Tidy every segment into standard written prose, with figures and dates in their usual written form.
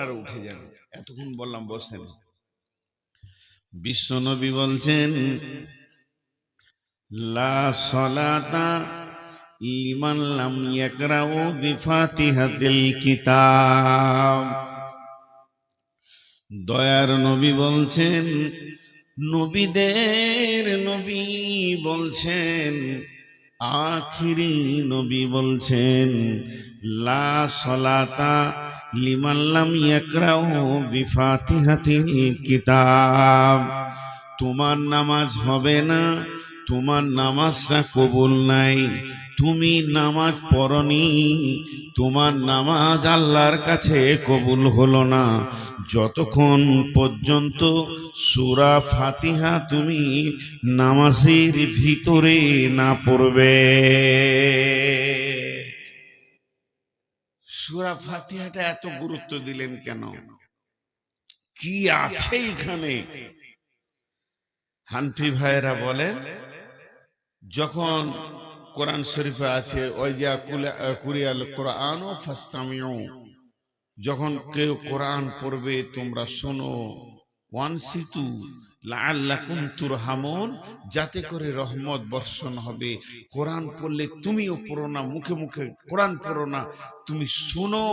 আর উঠে যান, এতক্ষণ বললাম বসেন। বিশ্বনবী বলছেন, লা সলাতা লিমান লাম ইয়াকরাউ বিফাতিহাতিল কিতাব। দয়ার নবী বলছেন, নবীদের নবী বলছেন, আখিরি নবী বলছেন, লা সলাতা লিমান লাম ইয়াকরাউ বিফাতিহাতিল কিতাব। তোমার নামাজ হবে না, তোমার নামাজটা কবুল নাই, তুমি নামাজ পড়নি, তোমার নামাজ আল্লাহর কাছে কবুল হলো না যতক্ষণ পর্যন্ত সূরা ফাতিহা তুমি নামাজের ভিতরে না পড়বে। সূরা ফাতিহাটা এত গুরুত্ব দিলেন কেন? কি আছে এখানে? হানফি ভাইয়েরা বলেন, যখন কোরআন শরীফে আছে ওয়াইজা কুরিয়াল কোরআন ফাসতামিউ, যখন কেউ কোরআন পড়বে তোমরা শোনো, ওয়ানসিতু লাআল্লাকুম তুরহামুন, যাতে করে রহমত বর্ষণ হবে। কোরআন পড়লে তুমিও পড়ো না, মুখে মুখে কোরআন পড়ো না, তুমি শোনো,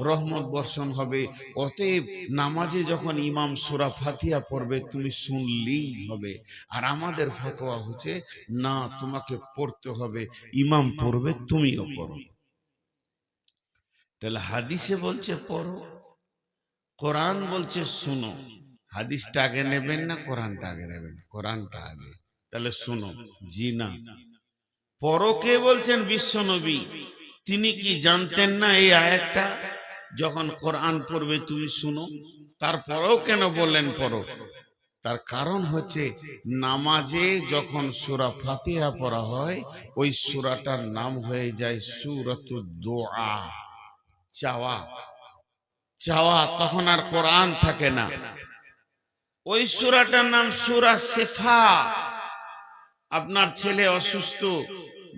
রহমত বর্ষণ হবে। অতএব নামাজে যখন ইমাম সূরা ফাতিহা পড়বে তুমি শুনলেই হবে। আর আমাদের ফতোয়া হচ্ছে না, তোমাকে পড়তে হবে, ইমাম পড়বে তুমিও পড়ো। তাহলে হাদিসে বলছে পড়ো, কোরআন বলছে শুনো। হাদিসটা আগে নেবেন না কোরআনটা আগে নেবেন? কোরআনটা আগে। তাহলে শুনো, জি না। পড়ো কে বলছেন? বিশ্বনবী। তিনি কি জানতেন না এই আয়াতটা? যখন কোরআন পড়বে তুমি শুনো, তারপরেও কেন বললেন পড়ো? তার কারণ হচ্ছে, নামাজে যখন সূরা ফাতিহা পড়া হয় ওই সূরাটার নাম হয়ে যায় সূরাতুদ দুআ, চাওয়া। চাওয়া, তখন আর কোরআন থাকে না। ওই সূরাটার নাম সূরা শিফা। আপনার ছেলে অসুস্থ,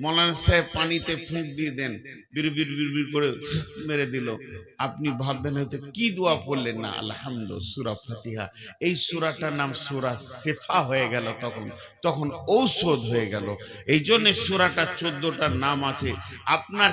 মৌলানা সাহেব পানিতে ফুঁক দিয়ে দেন, বিড়বিড় বিড়বিড় করে মেরে দিল, আপনি ভাববেন হয়তো কি দোয়া পড়লেন না, আলহামদুলিল্লাহ সূরা ফাতিহা। এই সূরাটার নাম সূরা শিফা হয়ে গেল, তখন ঔষধ হয়ে গেল। এই জন্য সূরাটা 14টার নাম আছে। আপনার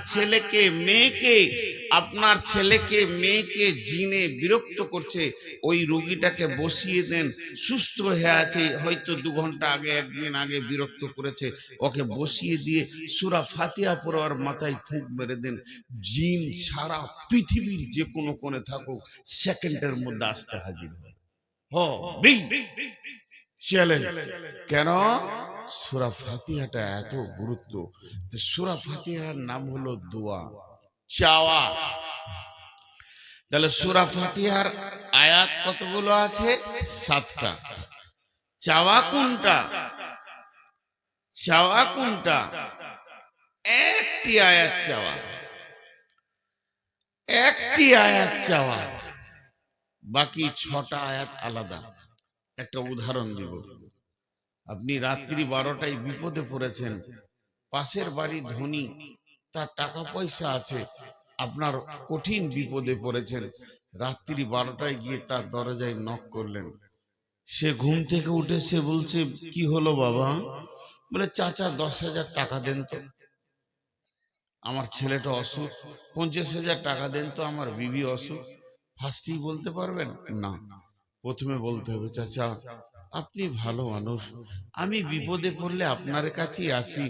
ছেলেকে মেয়েকে জিনে বিরক্ত করছে, ওই রোগীটাকে বসিয়ে দেন, সুস্থ হয়ে আছে, হয়তো 2 ঘন্টা আগে, 1 দিন আগে বিরক্ত করেছে, ওকে বসিয়ে দিয়ে সূরা ফাতিহা পড়ার মাথায় ফুঁক মেরে দেন, জিন সারা পৃথিবীর যে কোনো কোণে থাকুক সেকেন্ডের মধ্যে আসতে হাজির হবে। কেন? সূরা ফাতিহাটা এত গুরুত্ব। সূরা ফাতিহার নাম হলো দোয়া, চাওয়া। তাহলে সূরা ফাতিহার আয়াত কতগুলো আছে? 7টা। চাওয়া কোনটা? চাওয়া কোনটা? একটি আয়াত চাওয়া, একটি আয়াত চাওয়া, বাকি 6টা আয়াত আলাদা। একটা উদাহরণ দিব। আপনি রাত্রি 12টায় বিপদে পড়েছেন, পাশের বাড়ি ধনী, তার টাকা পয়সা আছে, আপনার কঠিন বিপদে পড়েছেন, রাত্রি 12টায় গিয়ে তার দরজায় নক করলেন। সে ঘুম থেকে উঠে সে বলছে, কি হলো বাবা? বলে, চাচা 10,000 টাকা দেন তো, আমার ছেলেটা অসুখ। 50,000 টাকা দেন তো, আমার বিবি অসুখ। ফার্স্টেই বলতে পারবেন না, প্রথমে বলতে হবে, চাচা আপনি ভালো মানুষ, আমি বিপদে পড়লে আপনার কাছেই আসি,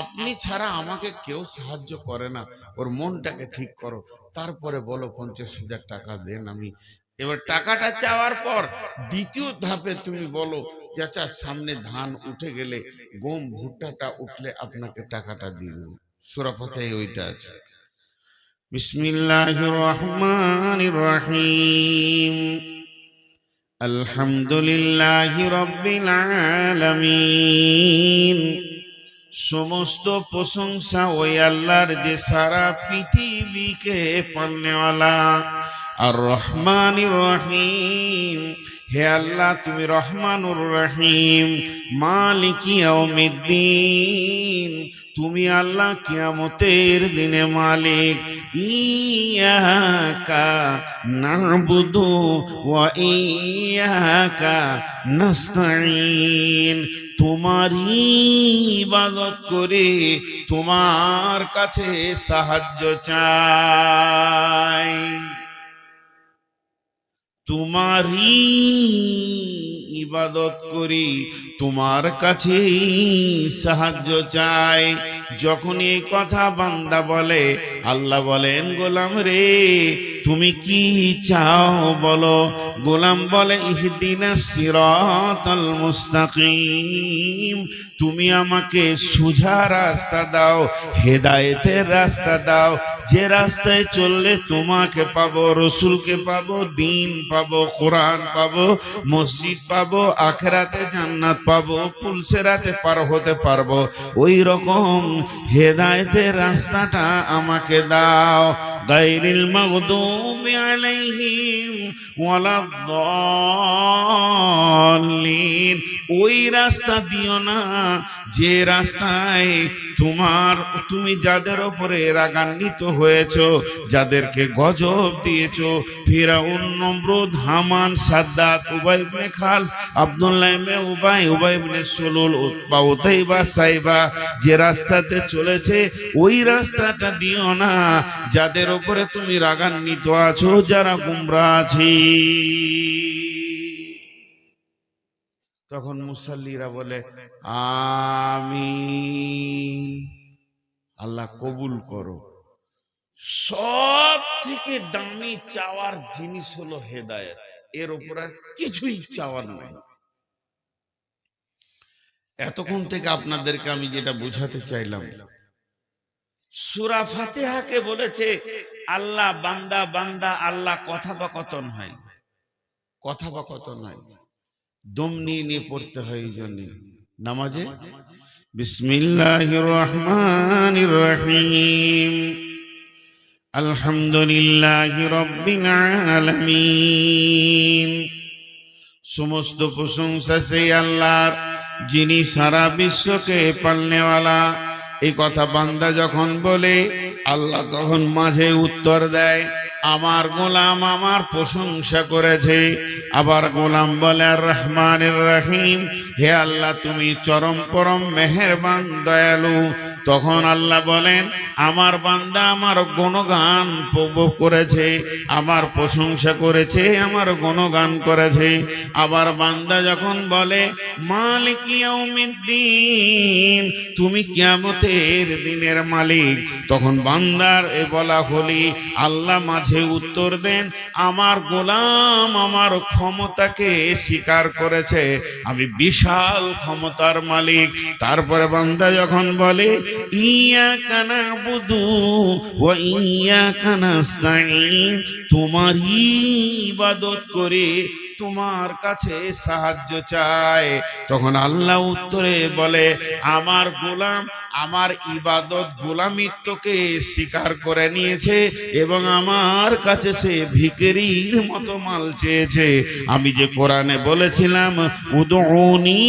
আপনি ছাড়া আমাকে কেউ সাহায্য করে না, ওর মনটাকে ঠিক করো, তারপরে বলো 50,000 টাকা দেন। আমি এবার টাকাটা চাওয়ার পর দ্বিতীয় ধাপে তুমি বলো, চাচা সামনে ধান উঠে গেলে, গম ভুট্টাটা উঠলে আপনাকে টাকাটা দিয়ে দেবো। সূরা ফাতিহায় ওইটা আছে। বিসমিল্লাহির রহমানির রহিম। আলহামদুলিল্লাহি রাব্বিল আলামিন। সমস্ত প্রশংসা ওই আল্লাহর যে সারা পৃথিবীকে পালনেওয়ালা, আর রহমানির রহিম, হে আল্লাহ তুমি রহমানুর রহিম। মালিকি ইয়াউমিদ্দিন, তুমি আল্লাহ কিয়ামতের দিনে মালিক। ইয়াকা না'বুদু ওয়া ইয়াকা নাস্তাঈন, তোমারই ইবাদত করে তোমার কাছে সাহায্য চাই, তোমারই ইবাদত করি, তোমার কাছে সাহায্য চাই। যখন এই কথা বান্দা বলে, আল্লাহ বলেন গোলাম রে তুমি কি চাও বলো। গোলাম বলে ইহদিনাস সিরাতাল মুস্তাকিম, তুমি আমাকে সোজা রাস্তা দাও, হেদায়েতের রাস্তা দাও, যে রাস্তায় চললে তোমাকে পাবো, রসুলকে পাবো, দিন পাবো, কোরআন পাবো, মসজিদ পাবো, আখিরাতে জান্নাত পাবো, পুলসেরাতে পার হতে পারবো। ওই রকম হেদায়েতের রাস্তাটা আমাকে দাও। গায়রিল মাগদুবি আলাইহিম ওয়ালাদ-দাল্লিন, ওই রাস্তা দিও না যে রাস্তায় তুমি যাদের উপরে রাগান্বিত হয়েছো, যাদেরকে গজব দিয়েছো, ফিরাউন, নমরুদ, হামান, সাদ্দাত, উবাই ইবনে খালফ, আব্দুল্লাহ ইবনে উবাই, উবাই ইবনে সুলুল, উতবা, উতাইবা, সাইবা, যে রাস্তাতে চলেছে ওই রাস্তাটা দিও না যাদের উপরে তুমি রাগান্বিত আছো, যারা গুমরাহ আছে। তখন মুসাল্লিরা বলে আমিন, আল্লাহ কবুল করো। সব থেকে দামি চাওয়ার জিনিস হলো হেদায়েত, এর উপর আর কিছুই চাওয়ার নাই। এতক্ষণ থেকে আপনাদেরকে আমি যেটা বোঝাতে চাইলাম, সূরা ফাতিহাকে বলেছে আল্লাহ বান্দা বান্দা, আল্লাহ কথোপকথন হয়, কথোপকথন হয়, দম নিয়ে নিয়ে পড়তে হয়। এই জন্য নামাজে বিসমিল্লাহির রহমানির রহিম, আলহামদুলিল্লাহি রাব্বিল আলামিন, সমস্ত প্রশংসা সেই আল্লাহর যিনি সারা বিশ্বকে পালনেওয়ালা। এই কথা বান্দা যখন বলে, আল্লাহ তখন মাঝে উত্তর দেয়, আমার গোলাম আমার প্রশংসা করেছে। আবার গোলাম বলে আর রহমানির রহিম, হে আল্লাহ তুমি চরম পরম মেহেরবান দয়ালু। তখন আল্লাহ বলেন আমার বান্দা আমার গুণগান করেছে, আমার প্রশংসা করেছে, আমার গুণগান করেছে। আবার বান্দা যখন বলে মালিক ইয়াউমিদ্দিন, তুমি কিয়ামতের দিনের মালিক, তখন বান্দার এ বলা হলি আল্লাহ মাঝে উত্তর দেন আমার গোলাম আমার ক্ষমতাকে স্বীকার করেছে, আমি বিশাল ক্ষমতার মালিক। তারপরে বান্দা যখন বলে ইয়াকা না'বুদু ওয়া ইয়াকা নাস্তাঈন, তোমারই ইবাদত করে তোমার কাছে সাহায্য চায়, তখন আল্লাহ উত্তরে বলে আমার গোলাম আমার ইবাদত গোলামিত্বকে স্বীকার করে নিয়েছে এবং আমার কাছে সে ভিখারির মতো মাল চেয়েছে। আমি যে কোরআনে বলেছিলাম উদউনি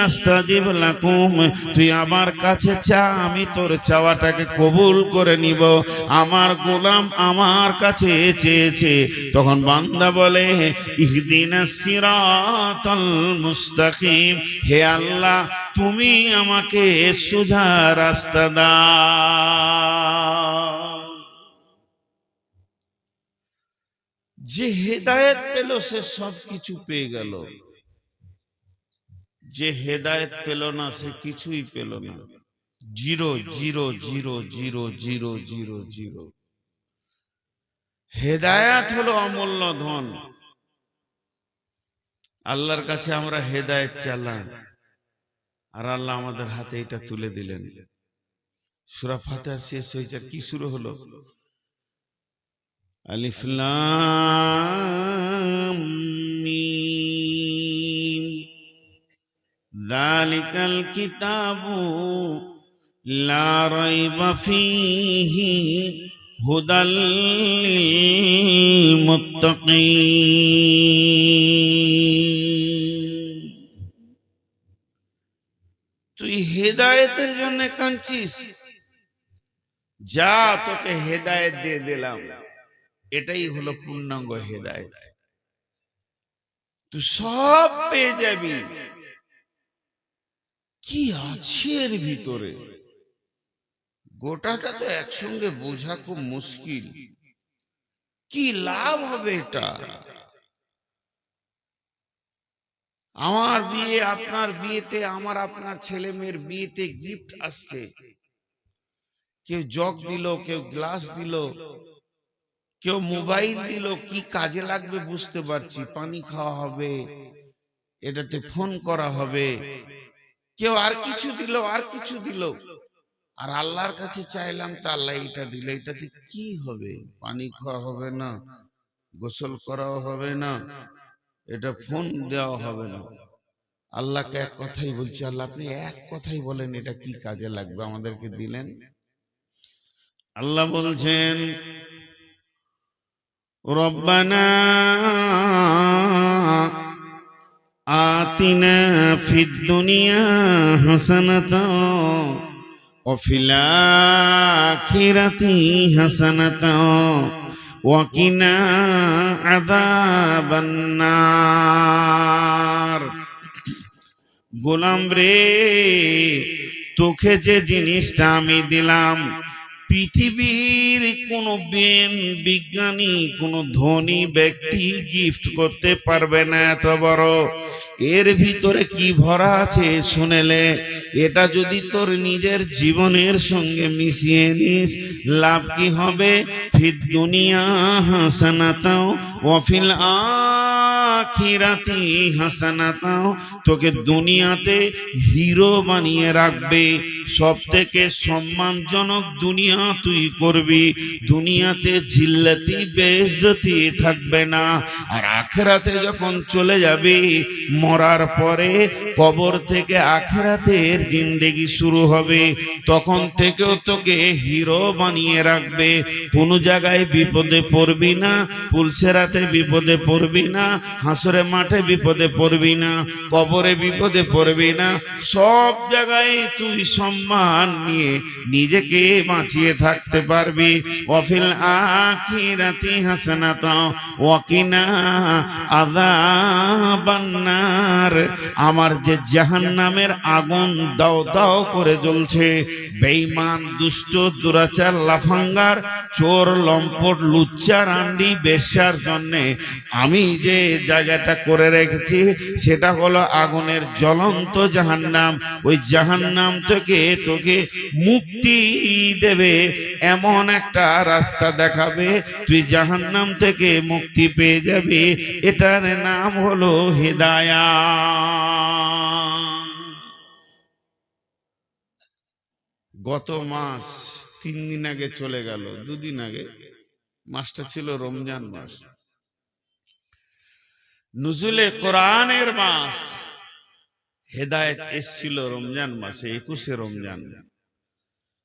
আস্তাজিব লাকুম, তুই আমার কাছে চা, আমি তোর চাওয়াটাকে কবুল করে নিব। আমার গোলাম আমার কাছে চেয়েছে, তখন বান্দা বলে ইহদিনাস সিরাতাল মুস্তাকিম, হে আল্লাহ তুমি আমাকে সোজা রাস্তা দাও। যে হেদায়েত পেল সে সব কিছু পেয়ে গেল, যে হেদায়েত পেল না সে কিছুই পেল না। Zero zero zero zero zero zero zero. হেদায়েত হলো অমূল্য ধন। আল্লাহর কাছে আমরা হেদায়েত চাইলাম আর আল্লাহ আমাদের হাতে এটা তুলে দিলেন। সূরা ফাতিহা শেষ হয়েছে, আর কি শুরু হলো? আলিফ লাম মিম, যালিকাল কিতাবু লা রাইবা ফীহি হুদাল লিল للمتقين তুই হেদায়েতের জন্য কাঁদছিস, যা তোকে হেদায়েত দিয়ে দিলাম, এটাই হলো পূর্ণাঙ্গ হেদায়েত। তুই সব পেয়ে যাবি। কি আছে এর ভিতরে গোটাটা তো একসঙ্গে বোঝা খুব মুশকিল। কি লাভ হবে এটা? আমার বিয়ে, আপনার বিয়েতে, আমার আপনার ছেলে মেয়ের বিয়েতে গিফট আসছে, কেউ জগ দিল, কেউ গ্লাস দিল, কেউ মোবাইল দিল। কি কাজে লাগবে বুঝতে পারছি। পানি খাওয়া হবে, এটাতে ফোন করা হবে, কেউ আর কিছু দিল, আর কিছু দিল। আর আল্লাহর কাছে চাইলাম তা আল্লাহ এটা দিল। এটাতে কি হবে? পানি খাওয়া হবে না, গোসল করাও হবে না, এটা ফোন দেওয়া হবে না। আল্লাহকে এক কথাই বলছি, আল্লাহ আপনি এক কথাই বলেন এটা কি কাজে লাগবে, আমাদেরকে দিলেন। আল্লাহ বলছেন, রব্বানা আতিনা ফিদ দুনিয়া হাসানাতাও ওয়া ফিল আখিরাতি হাসানাতাও ওয়া কিনা আযাবান নার। গোলাম রে, তোকে যে জিনিসটা আমি দিলাম, পৃথিবীর কোনো বিজ্ঞানী, কোনো ধনী ব্যক্তি গিফট করতে পারবে না এত বড়। এর ভিতরে কি ভরা আছে শুনেলে, এটা যদি তোর নিজের জীবনের সঙ্গে মিশিয়ে নিস, লাভ কি হবে? ফিদ দুনিয়া হাসানাতাও ওয়া ফিল আখিরাতি হাসানাতাও, তোকে দুনিয়াতে হিরো বানিয়ে রাখবে। সব থেকে সম্মানজনক দুনিয়া তুই করবি, দুনিয়াতে জিল্লাতি বেইজ্জতি থাকবে না। আর আখিরাতে যখন চলে যাবি, মরার পরে কবর থেকে আখিরাতের জিন্দেগি শুরু হবে, তখন থেকেও তোকে হিরো বানিয়ে রাখবে। কোনো জায়গায় বিপদে পড়বি না, পুলসেরাতে বিপদে পড়বি না, হাসরে মাঠে বিপদে পড়বি না, কবরে বিপদে পড়বি না। সব জায়গায় তুই সম্মান নিয়ে নিজেকে বাঁচিয়ে থাকতে পারবি। ওয়াফিল আখিরাতি হাসানাতাও ওয়া কিনা আযাবান নার। আমার যে জাহান্নামের আগুন দাও দাও করে জ্বলছে, বেঈমান, দুষ্ট, দুরাচার, লাফাঙ্গার, চোর, লম্পট, লুচ্চা, রান্ডি, বেশ্যার জন্য আমি যে জায়গাটা করে রেখেছি সেটা হলো আগুনের জ্বলন্ত জাহান্নাম। ওই জাহান্নাম থেকে তোকে মুক্তি দেবে, এমন একটা রাস্তা দেখাবে, তুই জাহান্নাম থেকে মুক্তি পেয়ে যাবি। এটার নাম হলো হিদায়াত। গত মাস 3 দিন আগে চলে গেল, 2 দিন আগে, মাসটা ছিল রমজান মাস, নুজুলে কোরআনের মাস। হেদায়েত এসেছিল রমজান মাসে, 21শে রমজান।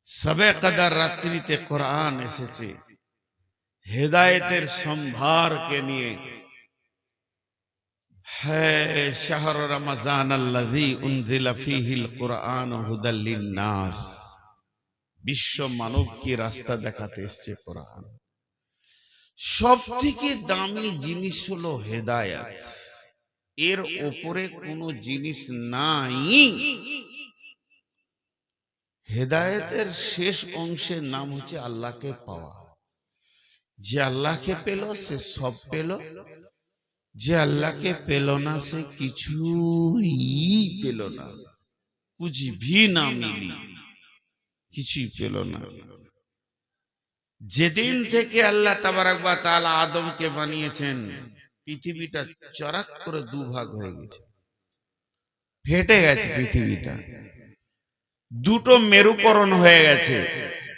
শবে কদর রাত্রিতে কোরআন এসেছে হেদায়েতের সম্ভারকে নিয়ে। হ্যাঁ, শাহর রমজান আল্লাযী উনজিলা ফীহিল কুরআন হুদাল লিন-নাস। বিশ্ব মানবকে রাস্তা দেখাতে এসেছে কোরআন। সবথেকে দামি জিনিস হলো হেদায়েত। এর উপরে কোনো জিনিস নাই। হেদায়েতের শেষ অংশের নাম হচ্ছে আল্লাহকে পাওয়া। যে আল্লাহকে পেল সে সব পেল, যে আল্লাহকে পেল না সে কিছুই পেল না। কুছ ভি না মিলি, কিছুই পেল না। যেদিন থেকে আল্লাহ তাবারাক ওয়া তাআলা আদমকে বানিয়েছেন, পৃথিবীটা চরাক করে দুভাগ হয়ে গেছে, ফেটে গেছে পৃথিবীটা। দুটো মেরুকরণ হয়ে গেছে,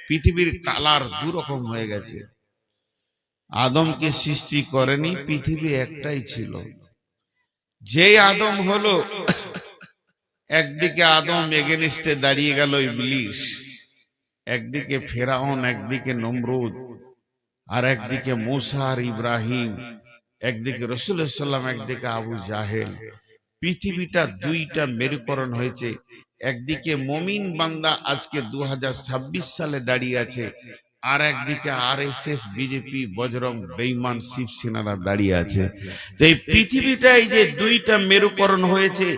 পৃথিবীর কালার দুরকম হয়ে গেছে। আদমকে সৃষ্টি করেনি, পৃথিবী একটাই ছিল। যেই আদম হলো, একদিকে আদম এগেনিস্টে দাঁড়িয়ে গেল ইবলিস, একদিকে ফেরাউন, একদিকে নমরুদ, আর একদিকে মূসা আর ইব্রাহিম। একদিকে রাসূলুল্লাহ সাল্লাম, একদিকে আবু জাহেল। পৃথিবীটা দুইটা মেরুকরণ হয়েছে। একদিকে মমিন বান্দা আজকে 2026 সালে দাঁড়িয়ে আছে, আর একদিকে আরএসএস, বিজেপি, বজরং, বেঈমান, শিবসেনারা দাঁড়িয়ে আছে। তো এই পৃথিবীটাই যে দুইটা মেরুকরণ হয়েছে,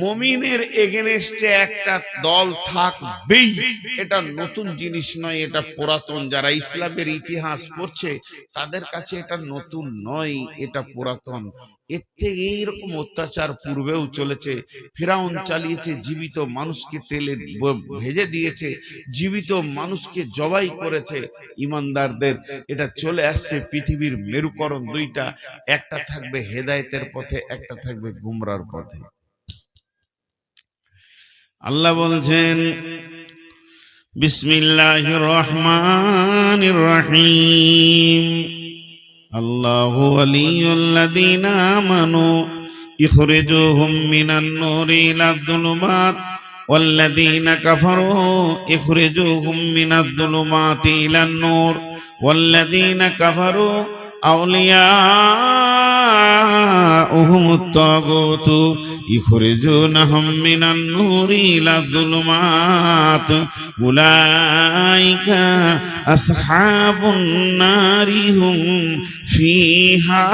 মমিনের এগেনস্টে একটা দল থাকবেই। এটা নতুন জিনিস নয়, এটা পুরাতন। যারা ইসলামের ইতিহাস পড়ছে তাদের কাছে এটা নতুন নয়, এটা পুরাতন। এর থেকে এইরকম অত্যাচার পূর্বেও চলেছে। ফিরাউন চালিয়েছে, জীবিত মানুষকে তেলে ভেজে দিয়েছে, জীবিত মানুষকে জবাই করেছে ইমানদারদের। এটা চলে আসছে। পৃথিবীর মেরুকরণ দুইটা, একটা থাকবে হেদায়েতের পথে, একটা থাকবে গুমরার পথে। আল্লাহ বলছেন বিসমিল্লাহির রহমানির রহিম, আল্লাহু ওয়ালিয়ুল্লাযীনা আমানু ইখরিজুহুম মিনান নূরি ইলায যুলুমাত ওয়াল্লাযীনা কাফারু ইখরিজুহুম মিনায যুলুমাতি ইলান নূর ওয়াল্লাযীনা কাফারু আউলিয়াউহুমুত তাগুতু ইখরিজুনাহুম মিনান নূরি ইলায যুলুমাত উলাইকা আসহাবুন নারি হুম ফিহা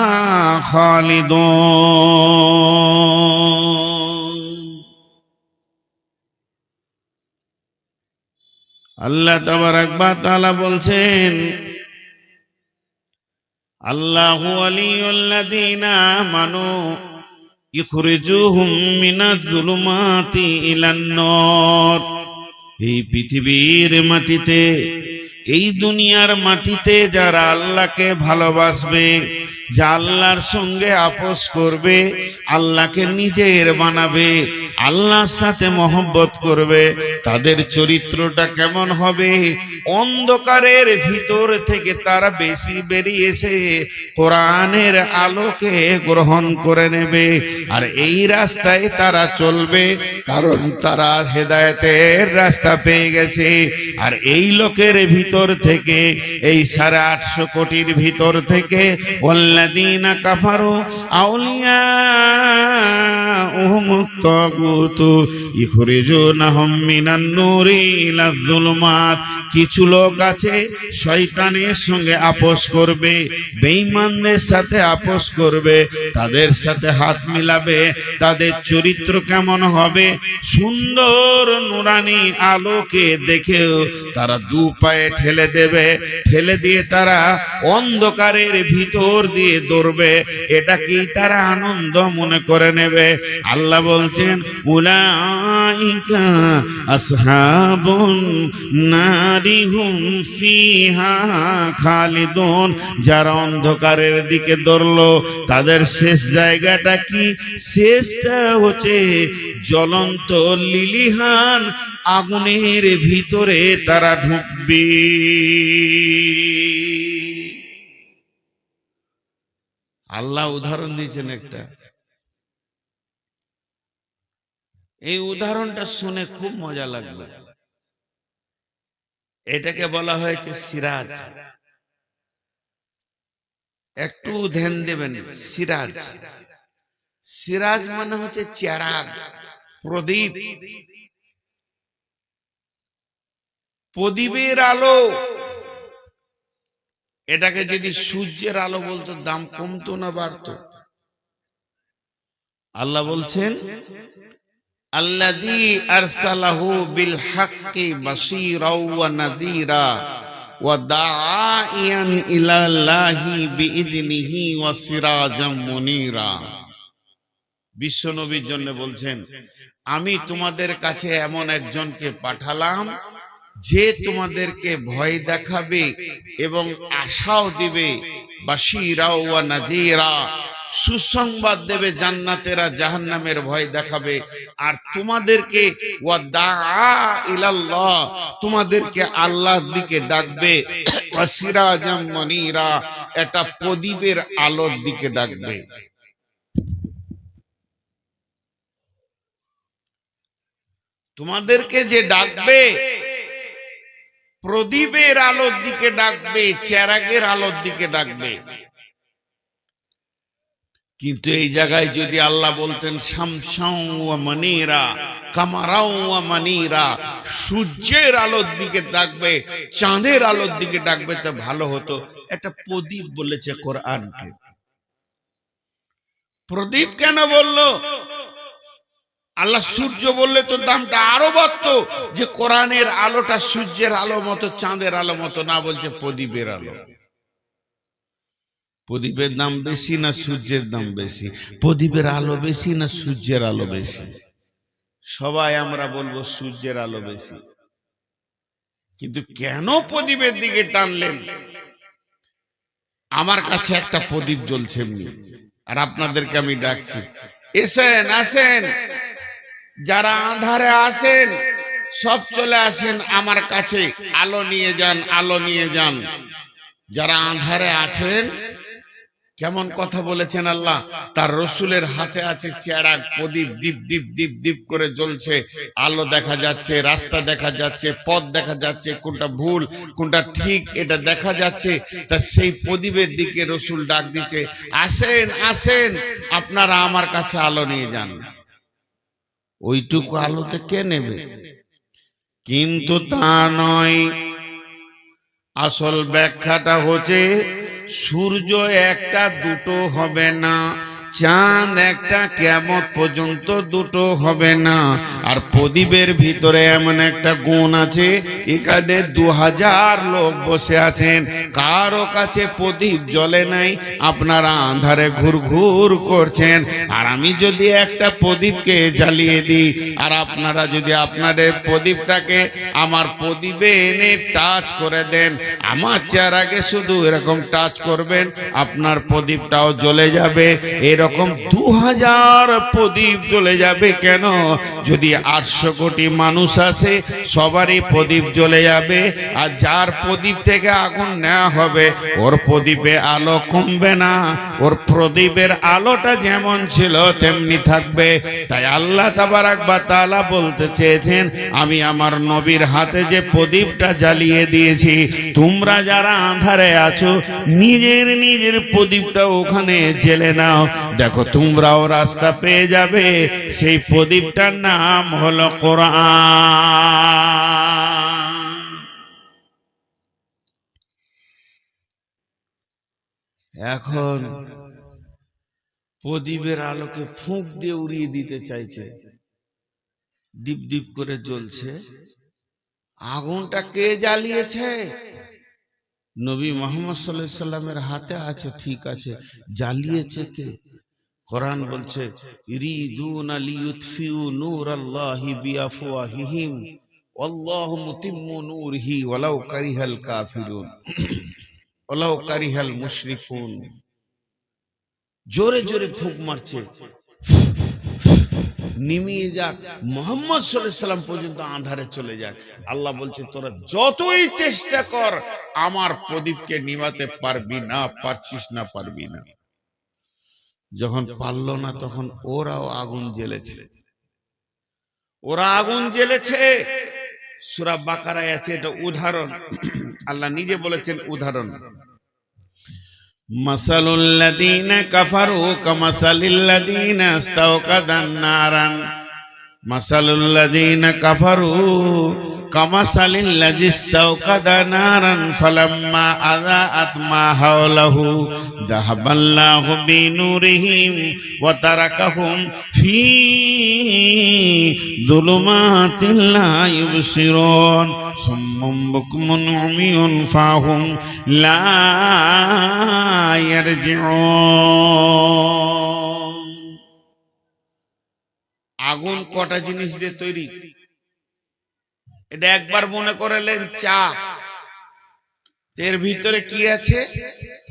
খালিদুন। আল্লাহ তাবারাক ওয়া তাআলা বলছেন, আল্লাহু ওয়ালিয়ুল্লাযীনা আমানু ইখরিজুহুম মিনাজ যুলুমাতি ইলান নূর। এই পৃথিবীর মাটিতে, এই দুনিয়ার মাটিতে যারা আল্লাহকে ভালোবাসবে, যা আল্লাহর সঙ্গে আপোস করবে, আল্লাহকে নিজের বানাবে, আল্লাহর সাথে মহব্বত করবে, তাদের চরিত্রটা কেমন হবে? অন্ধকারের ভিতর থেকে তারা বেশি বেরিয়ে এসে কোরআনের আলোকে গ্রহণ করে নেবে, আর এই রাস্তায় তারা চলবে, কারণ তারা হেদায়েতের রাস্তা পেয়ে গেছে। আর এই লোকের ভিতর থেকে, এই 850 কোটির ভিতর থেকে ওয়াল্লাযীনা কাফারু আউলিয়াউহুমুত তাগুতু ইখরিজুনাহুম মিনান নূরি ইলায যুলুমাত। কিছু লোক আছে শয়তানের সঙ্গে আপোস করবে, বেঈমানদের সাথে আপোস করবে, তাদের সাথে হাত মিলাবে। তাদের চরিত্র কেমন হবে? সুন্দর নুরানি আলোকে দেখেও তারা দু পায়ে ঠেলে দেবে, ঠেলে দিয়ে তারা অন্ধকারের ভিতর দিয়ে দৌড়বে। এটা কি তারা আনন্দ মনে করে নেবে? আল্লাহ বলছেন উলাইকা আসহাবুন নারি হুম ফিহা খালিদুন। যারা অন্ধকারের দিকে দৌড়লো তাদের শেষ জায়গাটা কি? শেষটা হচ্ছে জ্বলন্ত লিলিহান আগুনের ভিতরে তারা ঢুকবে। আল্লাহ উদাহরণ দিয়েছেন একটা। এই উদাহরণটা শুনে খুব মজা লাগবে। এটাকে বলা হয়েছে সিরাজ। একটু ধ্যান দেবেন। সিরাজ, সিরাজ মানে হচ্ছে চেরাগ, প্রদীপ, প্রদীপের আলো। এটাকে যদি সূর্যের আলো বলতো দাম কমতো না বাড়তো? আল্লাহ বলছেন আল্লাযী আরসালাহু বিল হাক্কি বাশীরাও ওয়া নাযীরা ওয়া দাঈয়ান ইলাল্লাহি বিইযনিহি ওয়া সিরাজাম মুনীরা। বিশ্বনবীর জন্য বলছেন, আমি তোমাদের কাছে এমন একজনকে পাঠালাম যে তোমাদেরকে ভয় দেখাবে এবং আশাও দিবে। বাশীরা ওয়া নাযীরা, সুসংবাদ দেবে, জান্নাতেরা জাহান্নামের ভয় দেখাবে। আর তোমাদেরকে ওয়া দাআ ইলাল্লাহ, তোমাদেরকে আল্লাহর দিকে ডাকবে। ওয়া সিরাজাম মুনীরা, এটা প্রদীপের আলোর দিকে ডাকবে। তোমাদেরকে যে ডাকবে প্রদীপের আলোর দিকে ডাকবে, চেরাগের আলোর দিকে ডাকবে। কিন্তু এই জায়গায় যদি আল্লাহ বলতেন শামসাও ওয়া মানিরা, কামারাও ওয়া মানিরা, সূর্যের আলোর দিকে ডাকবে, চাঁদের আলোর দিকে ডাকবে, তো ভালো হতো। একটা প্রদীপ বলেছে কোরআনকে। প্রদীপ কেন বললো? আল্লাহ সূর্য বললে তো দামটা আরো বাড়তো, যে কোরআনের আলোটা সূর্যের আলো মতো, চাঁদের আলো মতো না, বলছে প্রদীপের আলো। প্রদীপের দাম বেশি না সূর্যের দাম বেশি? প্রদীপের আলো বেশি না সূর্যের আলো বেশি? সবাই আমরা বলবো সূর্যের আলো বেশি। কিন্তু কেন প্রদীপের দিকে টানলেন? আমার কাছে একটা প্রদীপ জ্বলছে এমনি, আর আপনাদেরকে আমি ডাকছি, এসেন, আসেন, যারা আঁধারে আসেন সব চলে আসেন আমার কাছে, আলো নিয়ে যান, আলো নিয়ে যান। যারা আঁধারে আছেন, কেমন কথা বলেছেন আল্লাহ, তার রসুলের হাতে আছে চেরাগ, প্রদীপ, দীপ দীপ দীপ দীপ করে জ্বলছে, আলো দেখা যাচ্ছে, রাস্তা দেখা যাচ্ছে, পথ দেখা যাচ্ছে, কোনটা ভুল কোনটা ঠিক এটা দেখা যাচ্ছে। তা সেই প্রদীপের দিকে রসুল ডাক দিচ্ছে, আসেন, আসেন, আপনারা আমার কাছে আলো নিয়ে যান। ওইটুকু আলোতে কে নেবে? কিন্তু তা নয়। আসল ব্যাখ্যাটা হচ্ছে, সূর্য একটা দুটো হবে না, চাঁদ একটা, কিয়ামত পর্যন্ত দুটো হবে না। আর প্রদীপের ভিতরে এমন একটা গুণ আছে, এখানে 2000 লোক বসে আছেন, কারো কাছে প্রদীপ জ্বলে নাই, আপনারা আন্ধারে ঘুরঘুর করছেন। আর আমি যদি একটা প্রদীপকে জ্বালিয়ে দিই, আর আপনারা যদি আপনাদের প্রদীপটাকে আমার প্রদীপে এনে টাচ করে দেন, আমার চেহারাকে শুধু এরকম টাচ করবেন, আপনার প্রদীপটাও জ্বলে যাবে। এরকম 2000 প্রদীপ জ্বলে যাবে। কেন? যদি 800 কোটি মানুষ আসে, সবারই প্রদীপ জ্বলে যাবে। আর যার প্রদীপ থেকে আগুন নেওয়া হবে, ওর প্রদীপে আলো কমবে না, ওর প্রদীপের আলোটা যেমন ছিল তেমনি থাকবে। তাই আল্লাহ তাবারাক ওয়া তাআলা বলতে চেয়েছেন, আমি আমার নবীর হাতে যে প্রদীপটা জ্বালিয়ে দিয়েছি, তোমরা যারা আঁধারে আছো, নিজের নিজের প্রদীপটা ওখানে জ্বেলে নাও, দেখো তোমরাও রাস্তা পেয়ে যাবে। সেই প্রদীপটার নাম হলো কোরআন। এখন প্রদীপের আলোকে ফুঁক দিয়ে উড়িয়ে দিতে চাইছে, দীপ দীপ করে জ্বলছে। আগুনটা কে জ্বালিয়েছে? নবী মুহাম্মদ সাল্লাল্লাহু আলাইহি সাল্লামের হাতে আছে, ঠিক আছে, জ্বালিয়েছে কে? কোরআন বলছে, ইরিদুনা লিইউতফিউ নূরাল্লাহি বিআফওয়াহিহিম ওয়াল্লাহু মুতিম্মু নূরিহি ওয়ালাউ কারিহাল কাফিরুন ওয়ালাউ কারিহাল মুশরিকুন। জোরে জোরে ফুঁক মারছে, নিমিয়ে যাক, মুহাম্মদ সাল্লাল্লাহু আলাইহি সাল্লাম পর্যন্ত আঁধারে চলে যাক। আল্লাহ বলছে, তোরা যতই চেষ্টা কর আমার প্রদীপকে নিভাতে পারবি না, পারছিস না, পারবি না। যখন পারল না, তখন ওরাও আগুন জ্বেলেছে, ওরা আগুন জ্বেলেছে। সূরা বাকারায় আছে এটা উদাহরণ, আল্লাহ নিজে বলেছেন উদাহরণ, মাসালুল লাযীনা কাফারু কামাসালিল লাযীনা ইস্তাওকাদান নারান, মাসালুল লাযীনা কাফারু কামাসালিল লাযী ইস্তাওকাদা নারান ফালাম্মা আযাআত মা হাওলাহু যাহাবাল্লাহু বিনূরিহিম ওয়া তারাকাহুম ফী যুলুমাতিন লা ইউবসিরুন সুম্মুম বুকমুন উমিয়ুন ফাহুম লা ইয়ারজিউন। আগুন কটা জিনিস দিয়ে তৈরি? এটা একবার মনে করলেন চা, এর ভিতরে কি আছে?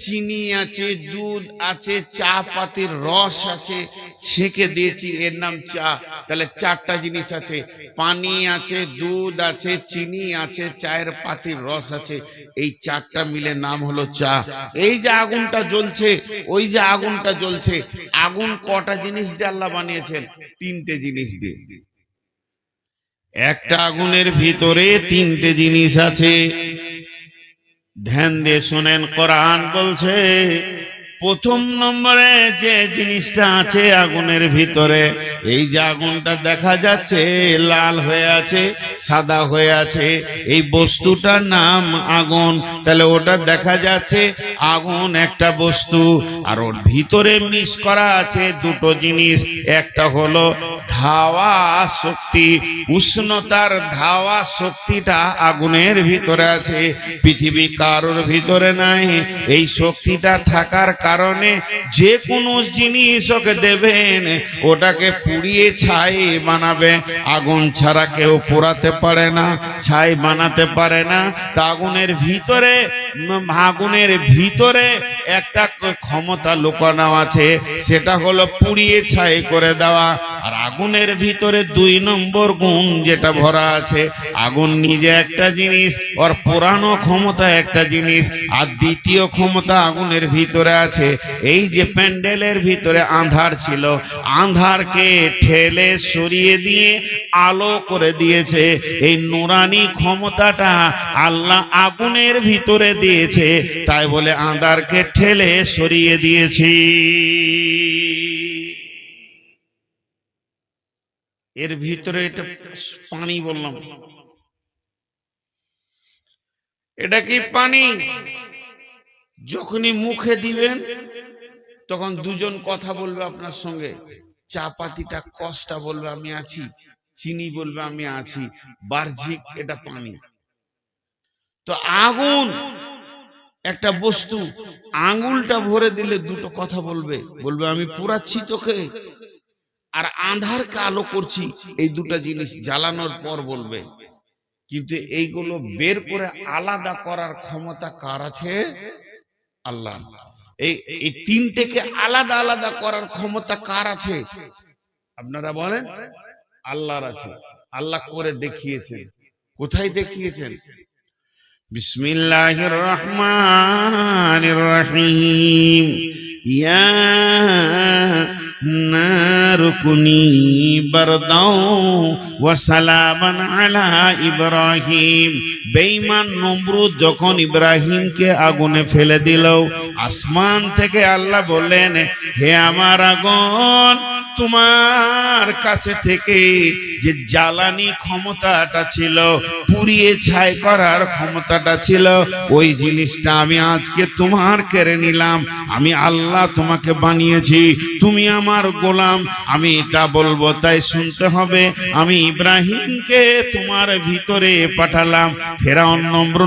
চিনি আছে, দুধ আছে, চা পাতির রস আছে, ছেঁকে দিয়েছি, এর নাম চা। তাহলে 4টা জিনিস আছে, পানি আছে, দুধ আছে, চিনি আছে, চায়ের পাতির রস আছে, এই 4টা মিলে নাম হলো চা। এই যে আগুনটা জ্বলছে, ওই যে আগুনটা জ্বলছে, আগুন কটা জিনিস দিয়ে আল্লাহ বানিয়েছেন? 3টে জিনিস দিয়ে। একটা আগুনের ভিতরে 3টে জিনিস আছে। ধ্যান দিয়ে শুনেন, কোরআন বলছে প্রথম নম্বরে যে জিনিসটা আছে আগুনের ভিতরে, এই যে আগুনটা দেখা যাচ্ছে লাল হয়ে আছে, সাদা হয়ে আছে, এই বস্তুটার নাম আগুন। তাহলে ওটা দেখা যাচ্ছে আগুন একটা বস্তু, আর ওর ভিতরে মিক্স করা আছে দুটো জিনিস। একটা হলো ধাওয়া শক্তি, উষ্ণতার ধাওয়া শক্তিটা আগুনের ভিতরে আছে, পৃথিবী কারোর ভিতরে নাই। এই শক্তিটা থাকার কারণে যে কোনো জিনিস ওকে দেবেন, ওটাকে পুড়িয়ে ছাই বানাবে। আগুন ছাড়া কেউ পোড়াতে পারে না, ছাই বানাতে পারে না। তা আগুনের ভিতরে একটা ক্ষমতা লুকানো আছে, সেটা হলো পুড়িয়ে ছাই করে দেওয়া। আর আগুনের ভিতরে 2 নম্বর গুণ যেটা ভরা আছে, আগুন নিজে একটা জিনিস, ওর পোড়ানো ক্ষমতা একটা জিনিস। আর দ্বিতীয় ক্ষমতা আগুনের ভিতরে আছে, এই যে প্যান্ডেলের ভিতরে আঁধার ছিল, আঁধারকে ঠেলে সরিয়ে দিয়ে আলো করে দিয়েছে। এই নুরানি ক্ষমতাটা আল্লাহ আগুনের ভিতরে দিয়েছে, তাই বলে আঁধারকে ঠেলে সরিয়ে দিয়েছি। এর ভিতরে এটা পানি বললাম, এটা কি পানি? যখনই মুখে দিবেন তখন দুজন কথা বলবে আপনার সঙ্গে, চা পাতিটা কষ্টা বলবে আমি আছি, চিনি বলবে আমি আছি, বাহ্যিক এটা পানি। তো আগুন একটা বস্তু, আঙ্গুলটা ভরে দিলে দুটো কথা বলবে, বলবে আমি পুরাচ্ছি তোকে, আর আঁধারকে আলো করছি। এই দুটো জিনিস জ্বালানোর পর বলবে। কিন্তু এইগুলো বের করে আলাদা করার ক্ষমতা কার আছে? আল্লাহ। এই তিনটেকে আলাদা আলাদা করার ক্ষমতা কার আছে? আপনারা বলেন। আল্লাহর আছে। আল্লাহ করে দেখিয়েছেন। কোথায় দেখিয়েছেন? বিসমিল্লাহির রহমানির রহিম। ইয়া নারু কুনি বারদাও ওয়া সালামান আলা ইব্রাহিম। বেঈমান নমরুদ যখন ইব্রাহিমকে আগুনে ফেলে দিল, আসমান থেকে আল্লাহ বললেন, হে আমার আগুন, তোমার কাছে থেকে যে জ্বালানি ক্ষমতাটা ছিল, পুড়িয়ে ছাই করার ক্ষমতাটা ছিল, ওই জিনিসটা আমি আজকে তোমার কেড়ে নিলাম। আমি আল্লাহ তোমাকে বানিয়েছি, তুমি আমার গোলাম, আমি এটা বলবো তাই শুনতে হবে। আমি ইব্রাহিমকে তোমার ভিতরে পাঠালাম। ফেরাউন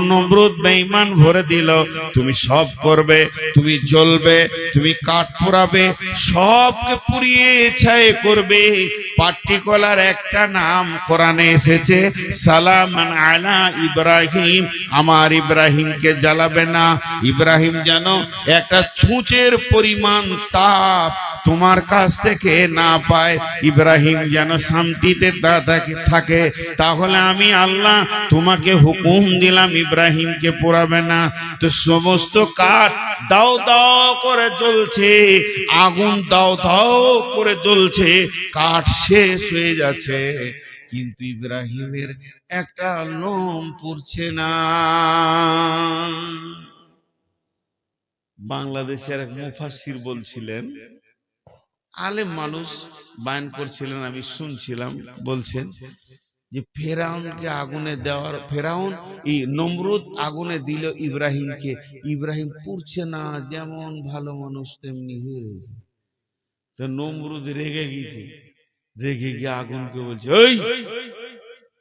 নমরুদ বেঈমান ভরে দিল, তুমি সব করবে, তুমি জ্বলবে, তুমি কাঠ পোড়াবে, সবকে পুড়িয়ে ছাই করবে। পার্টিকুলার একটা নাম কোরআনে এসেছে, সালামান আলা ইব্রাহিম, আমার ইব্রাহিমকে জ্বালাবে না। ইব্রাহিম যেন একটা ছুঁচের পরিমাণ তাপ তোমার কাছ থেকে না পায়, ইব্রাহিম যেন শান্তিতে থাকে। তাহলে আমি আল্লাহ তোমাকে হুকুম দিলাম ইব্রাহিমকে পোড়াবে না। তো সমস্ত কাঠ দাও দাও করে জ্বলছে, আগুন দাও দাও করে জ্বলছে, কাঠ শেষ হয়ে যাচ্ছে, কিন্তু ইব্রাহিমের একটা লোম পুড়ছে না। বাংলাদেশের এক মুফাসসির বলছিলেন, আলেম মানুষ বায়ান করছিলেন, আমি শুনছিলাম, বলছেন যে ফেরাউনকে আগুনে দেওয়ার, ফেরাউন এই নমরুদ আগুনে দিল ইব্রাহিমকে, ইব্রাহিম পুড়ছে না, যেমন ভালো মানুষ তেমনি হয়ে রয়েছে। তো নমরুদ রেগে গিয়েছে, রেগে গিয়ে আগুনকে বলছে, ওই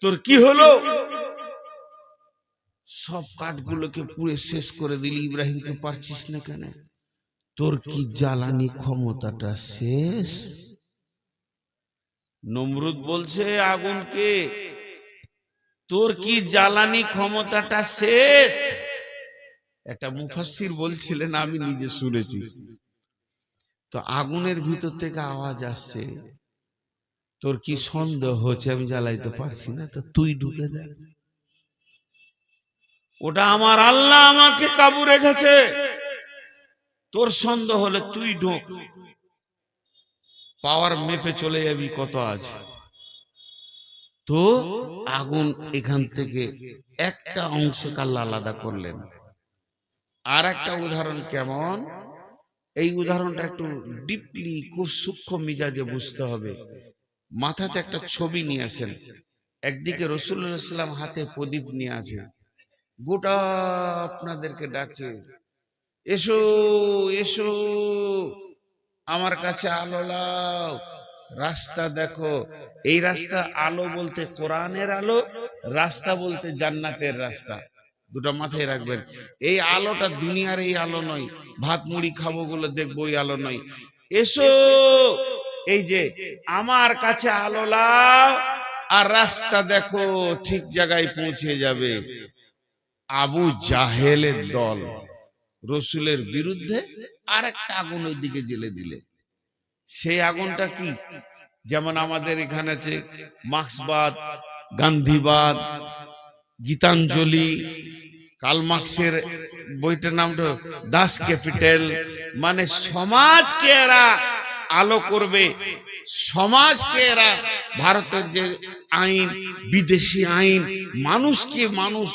তোর কি হলো? সব কাঠগুলোকে পুড়ে শেষ করে দিলি, ইব্রাহিমকে পারছিস না কেন? তোর কি জ্বালানি ক্ষমতাটা শেষ? নমরুদ বলছে আগুনকে, তোর কি জ্বালানি ক্ষমতাটা শেষ? একটা মুফাসসির বলছিলেন, আমি নিজে শুনেছি। তো আগুনের ভিতর থেকে আওয়াজ আসছে, তোর কি সন্দেহ হচ্ছে আমি জ্বালাইতে পারছি না? তো তুই ঢুকে দেখ, ওটা আমার আল্লাহ আমাকে কাবু রেখেছে। তোর সন্দেহ হলে তুই ঢোক, পাওয়ার মেপে চলে যাবি কত আছে। তো আগুন এখান থেকে একটা অংশকে আল্লাহ আলাদা করলেন। আর একটা উদাহরণ কেমন, এই উদাহরণটা একটু ডিপলি, খুব সূক্ষ্ম মিজাজে বুঝতে হবে। মাথাতে একটা ছবি নিয়ে আসেন, একদিকে রাসূলুল্লাহ সাল্লাম হাতে প্রদীপ নিয়ে আছে, গোটা আপনাদেরকে ডাকছে, এসো এসো আমার কাছে আলো লাও, রাস্তা দেখো। এই রাস্তা, আলো বলতে কোরআনের আলো, রাস্তা বলতে জান্নাতের রাস্তা। দুটো মাথায় রাখবেন। এই আলোটা দুনিয়ার এই আলো নয়, ভাত মুড়ি খাবো বলে দেখবো ওই আলো নয়। এসো, এই যে আমার কাছে আলো লাও আর রাস্তা দেখো, ঠিক জায়গায় পৌঁছে যাবে। আবু জাহেলের দল রসুলের বিরুদ্ধে আর একটা আগুন ওই দিকে জ্বেলে দিলে। সেই আগুনটা কি? যেমন আমাদের এখানে আছে মার্ক্সবাদ, গান্ধীবাদ, গীতাঞ্জলি, কার্ল মার্ক্সের বইটার নামটা দাস ক্যাপিটাল। মানে সমাজকে এরা আলো করবে, সমাজকে এরা, ভারতের যে আইন, বিদেশি আইন, মানুষকে মানুষ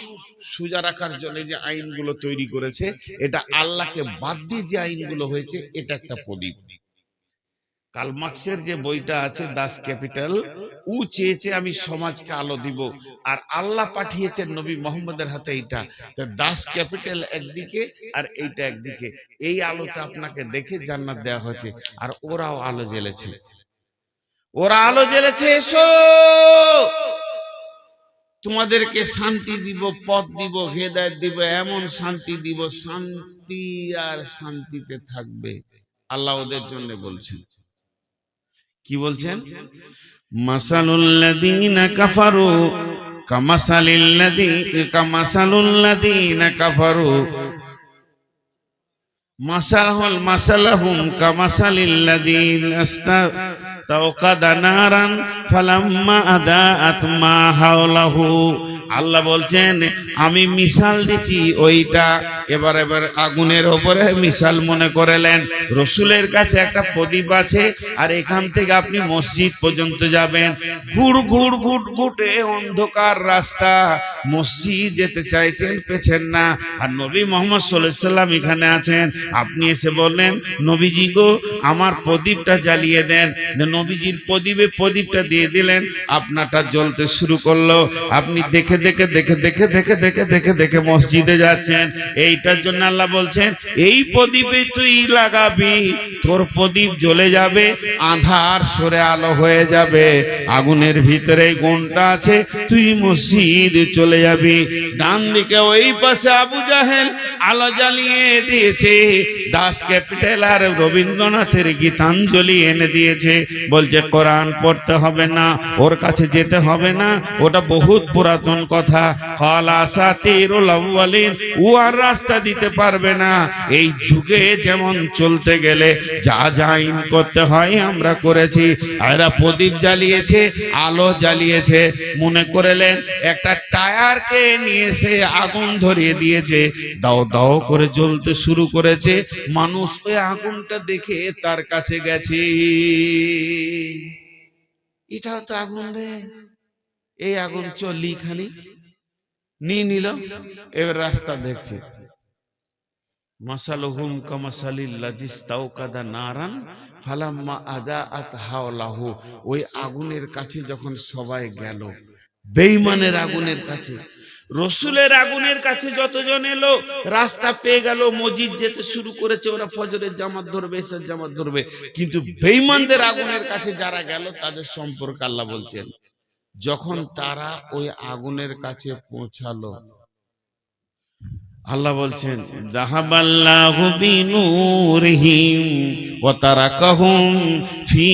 সোজা রাখার জন্য যে আইনগুলো তৈরি করেছে, এটা আল্লাহকে বাদ দিয়ে যে আইনগুলো হয়েছে, এটা একটা প্রদীপ। কার্ল মার্ক্সের যে বইটা আছে দাস ক্যাপিটাল, ও চেয়েছে আমি সমাজকে আলো দিব, আর আল্লাহ পাঠিয়েছেন নবী মোহাম্মদের হাতে এইটা। তো দাস ক্যাপিটাল একদিকে আর এইটা একদিকে, এই আলোতে আপনাকে দেখে জান্নাত দেওয়া হয়েছে। আর ওরাও আলো জ্বেলেছে, ওরা আলো জ্বেলেছে, এসো তোমাদেরকে শান্তি দিব, পথ দিব, হেদায়েত দিব, এমন শান্তি দিব, শান্তি আর শান্তিতে থাকবে। আল্লাহ ওদের জন্য বলছেন, কি বলছেন? মাসালুল্লাযীনা কাফারু কামাসালুল্লাযীনা কাফারু মাসালাহুম কামাসালিল্লাযীনা তাওকাদা নারান ফালাম্মা আদাআত মা হাওলাহু। আল্লাহ বলছেন আমি মিসাল দিছি ওইটা। এবার আগুনের উপরে মিসাল মনে করেলেন। রসুলের কাছে একটা প্রদীপ আছে, আর এখান থেকে আপনি মসজিদ পর্যন্ত যাবেন, ঘুড় ঘুড় ঘুট ঘুটে অন্ধকার রাস্তা, মসজিদ যেতে চাইছেন, পেছেন না। আর নবী মোহাম্মদ সাল্লাল্লাহু আলাইহি সাল্লাম এখানে আছেন, আপনি এসে বললেন নবীজি গো আমার প্রদীপটা জ্বালিয়ে দেন। নবীজির প্রদীপটা দিয়ে দিলেন, আপনারটা জ্বলতে শুরু করলো। আপনি দেখে দেখে দেখে দেখে দেখে দেখে দেখে দেখে মসজিদে যাচ্ছেন। এইটার জন্য আল্লাহ বলছেন এই প্রদীপে তুই লাগাবি, তোর প্রদীপ জ্বলে যাবে, আঁধার সরে আলো হয়ে যাবে। আগুনের ভিতরে গুণটা আছে, তুই মসজিদ চলে যাবি। ডান দিকে ওই পাশে আবু জাহেল আলো জ্বালিয়ে দিয়েছে, দাস ক্যাপিটাল আর রবীন্দ্রনাথের গীতাঞ্জলি এনে দিয়েছে। বলছে কোরআন পড়তে হবে না, ওর কাছে যেতে হবে না, ওটা বহুত পুরাতন কথা। ক্বালা আসাতিরুল আউয়ালিন, ও আর রাস্তা দিতে পারবে না। এই যুগে যেমন চলতে গেলে যা যা আইন করতে হয় আমরা করেছি। এরা প্রদীপ জ্বালিয়েছে, আলো জ্বালিয়েছে, মনে করলেন একটা টায়ারকে নিয়ে এসে আগুন ধরিয়ে দিয়েছে, দাও দাও করে জ্বলতে শুরু করেছে। মানুষ ওই আগুনটা দেখে তার কাছে গেছে, এটাও তো আগুন রে, এই আগুন চললি খালি নিয়ে নিল। এবার রাস্তা দেখছে, মাসালুহুম কামাসালিল্লাযী ইসতাওকাদা নারান ফালাম্মা আদাআত হাওলাহু। ওই আগুনের কাছে যখন সবাই গেল, বেঈমানের আগুনের কাছে, রসুলের আগুনের কাছে যতজন এলো, রাস্তা পেয়ে গেল, মসজিদ যেতে শুরু করেছে, ওরা ফজরের জামাত ধরবে, এশার জামাত ধরবে। কিন্তু বেঈমানদের আগুনের কাছে যারা গেল, তাদের সম্পর্কে আল্লাহ বলছেন যখন তারা ওই আগুনের কাছে পৌঁছালো, আল্লাহ বলছেন যাহাবাল্লাহু বিনূরিহিম ওয়া তারাকাহুম ফি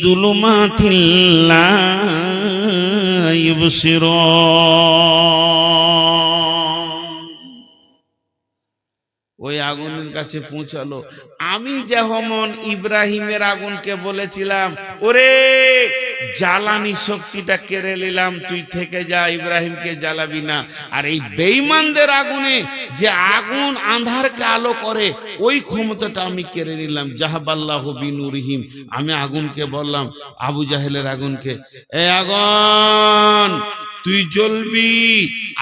যুলুমাতিল লা ইবসিরুন। ওই আগুনের কাছে পৌঁছালো। আমি যেমন ইব্রাহিমের আগুনকে বলেছিলাম ওরে জ্বালানি শক্তিটা কেড়ে নিলাম, তুই থেকে যা, ইব্রাহিমকে জ্বালাবি না। আর এই বেঈমানদের আগুনে যে আগুন আন্ধারকে আলো করে, ওই ক্ষমতাটা আমি কেড়ে নিলাম। যাহাবাল্লাহু বিনূরিহিম, আমি আগুনকে বললাম, আবু জাহেলের আগুনকে, এ আগুন তুই জ্বলবি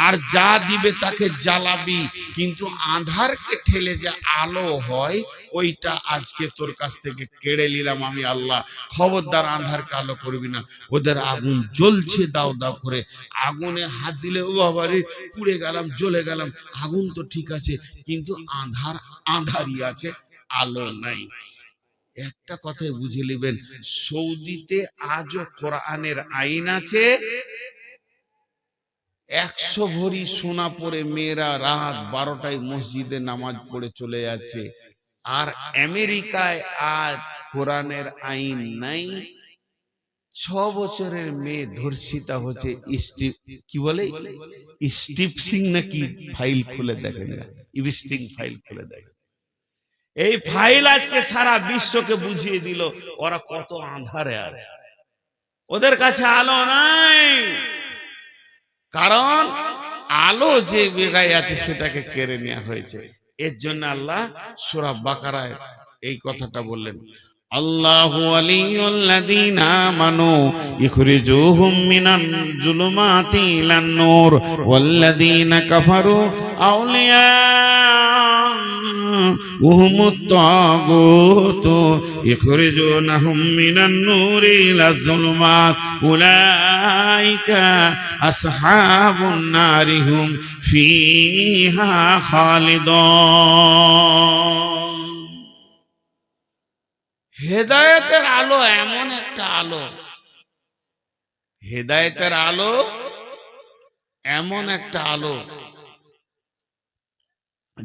আর যা দিবে তাকে জ্বালাবি, কিন্তু আঁধারকে ঠেলে যে আলো হয় ওইটা আজকে তোর কাছ থেকে কেড়ে নিলাম আমি আল্লাহ। খবরদার আঁধারকে আলো করবি না। ওদের আগুন জ্বলছে দাও দাও করে, আগুনে হাত দিলে ও বাবা রে পুড়ে গেলাম, জ্বলে গেলাম। আগুন তো ঠিক আছে, কিন্তু আঁধার আঁধারই আছে, আলো নাই। একটা কথাই বুঝে নেবেন, সৌদিতে আজও কোরআনের আইন আছে। 100 ভরি সোনা পরে মেয়েরা রাত 12টায় মসজিদে নামাজ পড়ে চলে যাচ্ছে। আর আমেরিকায় আজ কোরআনের আইন নাই। 6 বছরের মেয়ে ধর্ষিতা হচ্ছে, কি বলে স্টিপসিং নাকি ফাইল খুলে দেখেন, ইভিস্টিং ফাইল খুলে দেখেন। এই ফাইল আজকে সারা বিশ্বকে বুঝিয়ে দিল ওরা কত আঁধারে আছে। ওদের কাছে আলো নাই, কারণ আলো যে জায়গায় আছে সেটাকে কেড়ে নেওয়া হয়েছে। এর জন্য আল্লাহ সূরা বাকারায় এই কথাটা বললেন, আল্লাহু ওয়ালিয়ুল্লাযীনা আমানু ইখরিজুহুম মিনাল যুলুমাতি ইলান নূর ওয়াল্লাযীনা কাফারু আউলিয়া উহুমুত তাগুত ইখরিজুনাহুম মিনান নূরি ইলাজ যুলুমাত উলাইকা আসহাবুন নারি হুম ফিহা খালিদুন। হেদায়েতের আলো এমন একটা আলো, হেদায়েতের আলো এমন একটা আলো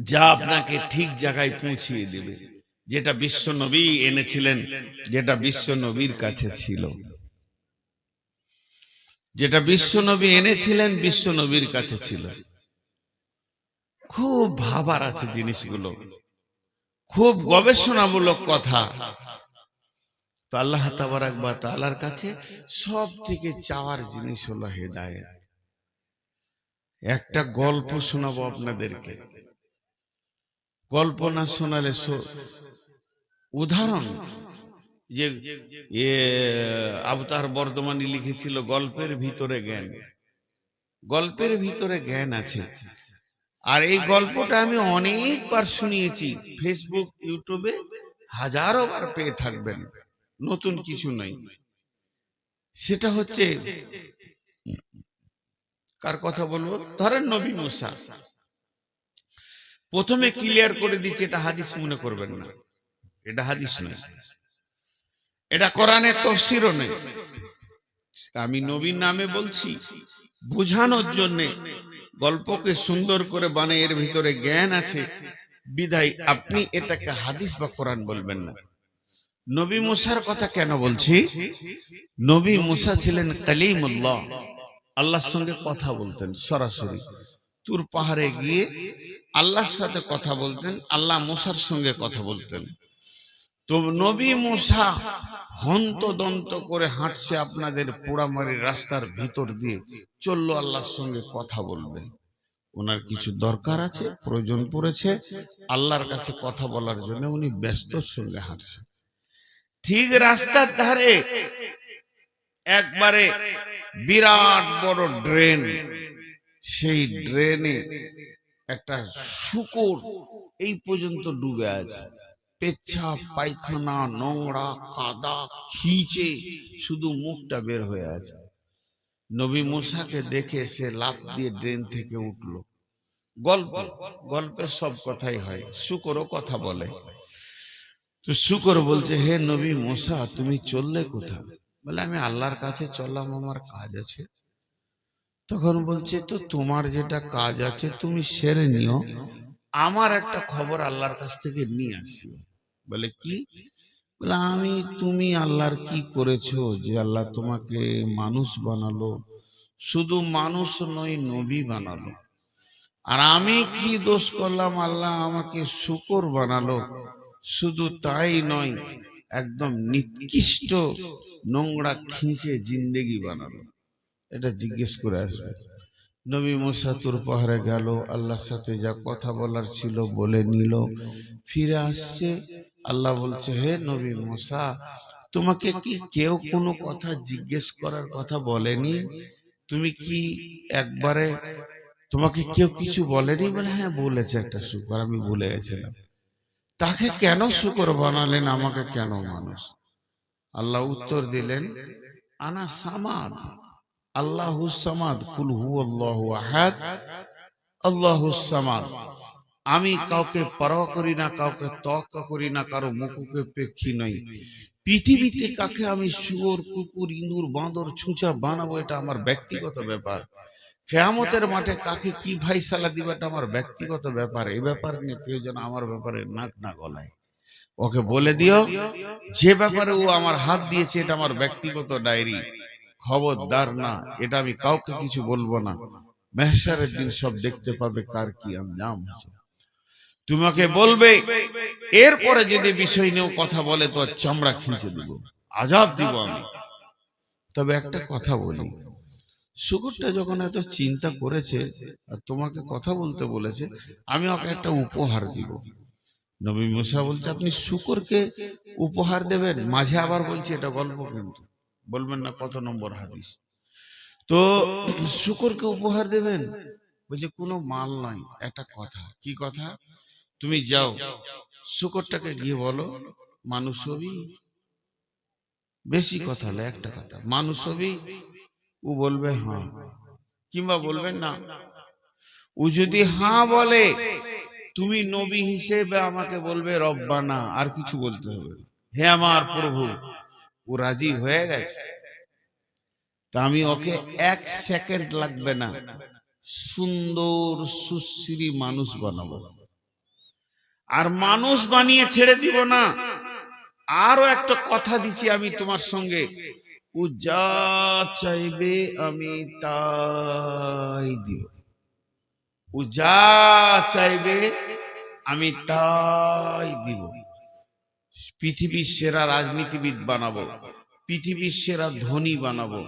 যা আপনাকে ঠিক জায়গায় পৌঁছিয়ে দেবে। যেটা বিশ্ব নবী এনেছিলেন, যেটা বিশ্ব নবীর কাছে ছিল, যেটা বিশ্ব নবী এনেছিলেন বিশ্ব নবীর কাছে ছিল। খুব ভাবার আছে জিনিসগুলো, খুব গবেষণামূলক কথা। তো আল্লাহ তাবারাক ওয়া তাআলার কাছে সব থেকে চাওয়ার জিনিস হলো হেদায়েত। একটা গল্প শোনাবো আপনাদেরকে, গল্প না শোনালে উদাহরণ। যে আবতার বর্ধমানী লিখেছিল গল্পের ভিতরে জ্ঞান, গল্পের ভিতরে জ্ঞান আছে। আর এই গল্পটা আমি অনেকবার শুনিয়েছি, ফেসবুক ইউটিউবে হাজারো বার পেয়ে থাকবেন, নতুন কিছু নাই। সেটা হচ্ছে, কার কথা বলবো, ধরেন নবী মুসা। প্রথমে ক্লিয়ার করে দিচ্ছি, এটা হাদিস মনে করবেন না, এটা হাদিস নয়, এটা কোরআনের তাফসীরও নেই। আমি নবীর নামে বলছি বোঝানোর জন্য, গল্পকে সুন্দর করে বানিয়ে এর ভিতরে জ্ঞান আছে বিধায় আপনি এটাকে হাদিস বা কোরআন বলবেন না। নবী মুসার কথা কেন বলছি? নবী মুসা ছিলেন কালিমুল্লাহ, আল্লাহর সঙ্গে কথা বলতেন সরাসরি। তুর পাহাড়ে গিয়ে আল্লাহর সাথে কথা বলতেন, আল্লাহ মুসার সঙ্গে কথা বলতেন। তো নবী মুসা হন্তদন্ত করে হাঁটছে আপনাদের পোড়ামারি রাস্তার ভিতর দিয়ে, চললো আল্লাহর সঙ্গে কথা বলবে। ওনার কিছু দরকার আছে, প্রয়োজন পড়েছে আল্লাহর কাছে কথা বলার জন্য, উনি ব্যস্তর সঙ্গে হাঁটছেন। ঠিক রাস্তার ধারে একবারে বিরাট বড় ড্রেন, সেই ড্রেনে একটা শূকর এই পর্যন্ত ডুবে আছে। পেচ্ছাপ পায়খানা নোংরা কাদা খিচে শুধু মুখটা বের হয়ে আছে। নবী মুসাকে দেখে সে লাফ দিয়ে ড্রেন থেকে উঠলো। গল্পের সব কথাই হয়, শূকরও কথা বলে। তো শূকর বলছে, হে নবী মুসা তুমি চললে কোথায়? বলে আমি আল্লাহর কাছে চললাম, আমার কাজ আছে। তখন বলছে, তো তোমার যেটা কাজ আছে তুমি সেরে নিও, আমার একটা খবর আল্লাহর কাছ থেকে নিয়ে আসি। বলে কি? বলে তুমি আল্লাহর কি করেছো যে আল্লাহ তোমাকে মানুষ বানালো? শুধু মানুষ নয়, নবী বানালো। আর আমি কি দোষ করলাম, আল্লাহ আমাকে শূকর বানালো? শুধু তাই নয়, একদম নিকৃষ্ট নোংরা খিঁচে জিন্দেগি বানালো। এটা জিজ্ঞেস করে আসবে। নবী মুসা তুর পাহাড়ে গেল, আল্লাহর সাথে যা কথা বলার ছিল বলে নিল, ফিরে আসছে। আল্লাহ বলছে, হে নবী মুসা তোমাকে কি কেউ কোনো কথা জিজ্ঞেস করার কথা বলেনি? তুমি কি একবারে, তোমাকে কেউ কিছু বলেনি? বলে হ্যাঁ বলেছে একটা শুকর, আমি ভুলে গেছিলাম। তাকে কেন শুকর বানালেন, আমাকে কেন মানুষ? আল্লাহ উত্তর দিলেন, আনা সামাদ, আল্লাহুস সামাদ, কুল হুয়াল্লাহু আহাদ, আল্লাহুস সামাদ। আমি কাউকে পরোয়া করি না, কাউকে তোয়াক্কা করি না, কারো মুখকে পেক্ষী নই। পৃথিবীতে কাকে আমি শুয়োর, কুকুর, ইঁদুর, বাঁদর, ছুঁচা বানাবো এটা আমার ব্যক্তিগত ব্যাপার। কিয়ামতের মাঠে কাকে কি ফায়সালা দিবে এটা আমার ব্যক্তিগত ব্যাপার। এই ব্যাপার নিয়ে কেউ যেন আমার ব্যাপারে নাক না গলায়। ওকে বলে দিও যে ব্যাপারে ও আমার হাত দিয়েছে এটা আমার ব্যক্তিগত ডায়েরি, খবরদার না, এটা আমি কাউকে কিছু বলবো না। মেহশারের দিন সব দেখতে পাবে কার কি আঞ্জাম হয়েছে। তোমাকে বলবে, এরপরে যদি বিষয় নিয়েও কথা বলে তো চামড়া খিঁচে দিব, আজাব দিব আমি। তবে একটা কথা বলি, শুকরটা যখন এত চিন্তা করেছে আর তোমাকে কথা বলতে বলেছে, আমি ওকে একটা উপহার দিব। নবী মুসা বলছে আপনি শুকরকে উপহার দেবেন? মাঝে আবার বলছে এটা গল্প, কিন্তু বলবেন না কত নম্বর হাদিস। তো শুকরকে উপহার দেবেন? বলছে কোনো মাল নাই, একটা কথা। কি কথা? তুমি যাও শুকরটাকে গিয়ে বলো মানুষ হবি, বেশি কথা হলে একটা কথা, মানুষ হবি। ও বলবে হ্যাঁ, কিংবা বলবেন না। ও যদি হ্যাঁ বলে, তুমি নবী হিসেবে আমাকে বলবে রব্বানা, আর কিছু বলতে হবে না, হে আমার প্রভু। ও রাজি হয়ে গেছে, তা আমি ওকে 1 সেকেন্ড লাগবে না সুন্দর সুশ্রী মানুষ বানাবো। আর মানুষ বানিয়ে ছেড়ে দিব না। আরো একটা কথা দিচ্ছি আমি তোমার সঙ্গে, ও যা চাইবে আমি তাই দিব। ও যা চাইবে আমি তাই দিব। পৃথিবীর সেরা রাজনীতিবিদ বানাবো, পৃথিবীর সেরা ধনী বানাবো,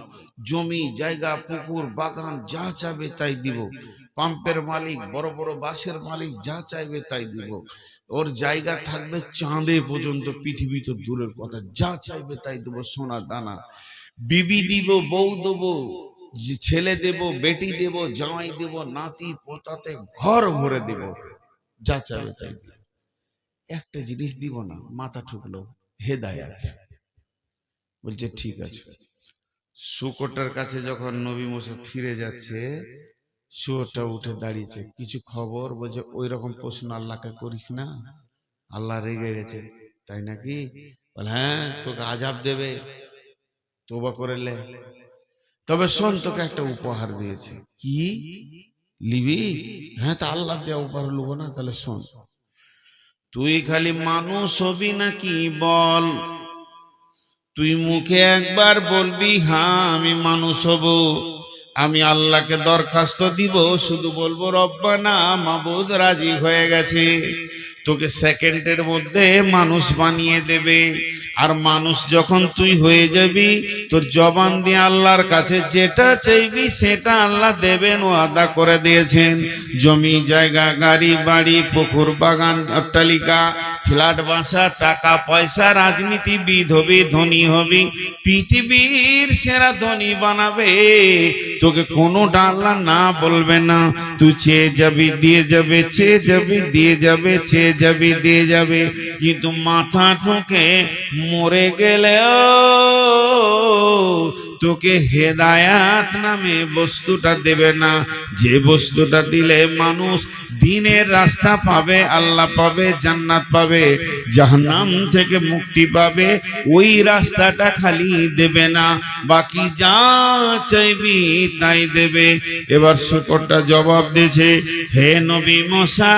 জমি জায়গা পুকুর বাগান যা চাইবে তাই দিব। পাম্পের মালিক, বড় বড় বাসের মালিক যা চাইবে তাই দিব। ওর জায়গা থাকবে চাঁদে পর্যন্ত, পৃথিবী তো দূরের কথা, যা চাইবে তাই দেবো। সোনা দানা, বিবি দিব, বউ দেবো, ছেলে দেব, বেটি দেব, জামাই দেব, নাতি পোতাতে ঘর ভরে দেব, যা চাইবে তাই দিব। একটা জিনিস দিব না, মাথা ঠুকলো, হেদায়াত। বলছে ঠিক আছে। শুকরটার কাছে যখন নবী মুসা ফিরে যাচ্ছে, শুয়োরটা উঠে দাঁড়িয়েছে, কিছু খবর? বলছে ওই রকম প্রশ্ন আল্লাহকে করিস না, আল্লাহ রেগে গেছে। তাই নাকি? বলে হ্যাঁ, তোকে আযাব দেবে, তওবা করে লে। তবে শোন, তোকে একটা উপহার দিয়েছে। কি লিবি? হ্যাঁ, তা আল্লাহ দেওয়া উপহার লুবো না? তাহলে শোন, তুই খালি মানুষ হবি নাকি বল। তুই মুখে একবার বলবি হ্যাঁ আমি মানুষ হব, আমি আল্লাহকে দরখাস্ত দিব, শুধু বলবো রব্বানা, মাবুদ রাজি হয়ে গেছে। তোকে সেকেন্ডের মধ্যে মানুষ বানিয়ে দেবে। আর মানুষ যখন তুই হয়ে যাবি, তোর জবান দিয়ে আল্লাহর কাছে যেটা চাইবি সেটা আল্লাহ দেবেন, ওয়াদা করে দিয়েছেন। জমি জায়গা, গাড়ি বাড়ি, পুকুর বাগান, অট্টালিকা, ফ্ল্যাট বাসা, টাকা পয়সা, রাজনীতিবিদ হবি, ধনী হবি, পৃথিবীর সেরা ধনী বানাবে। তোকে কোনোটা আল্লাহ না বলবে না। তুই চেয়ে যাবি দিয়ে যাবে, চেয়ে যাবি দিয়ে যাবে, চেয়ে যাবি দিয়ে যাবে। কিন্তু মাথা ঠুকে মরে গেলেও তোকে হেদায়াত নামে বস্তুটা দেবে না। যে বস্তুটা দিলে মানুষ দিনের রাস্তা পাবে, আল্লাহ পাবে, জান্নাত পাবে, জাহান্নাম থেকে মুক্তি পাবে, ওই রাস্তাটা খালি দেবে না, বাকি যা চাইবি তাই দেবে। এবার শুকরটা জবাব দিয়েছে, হে নবী মুসা,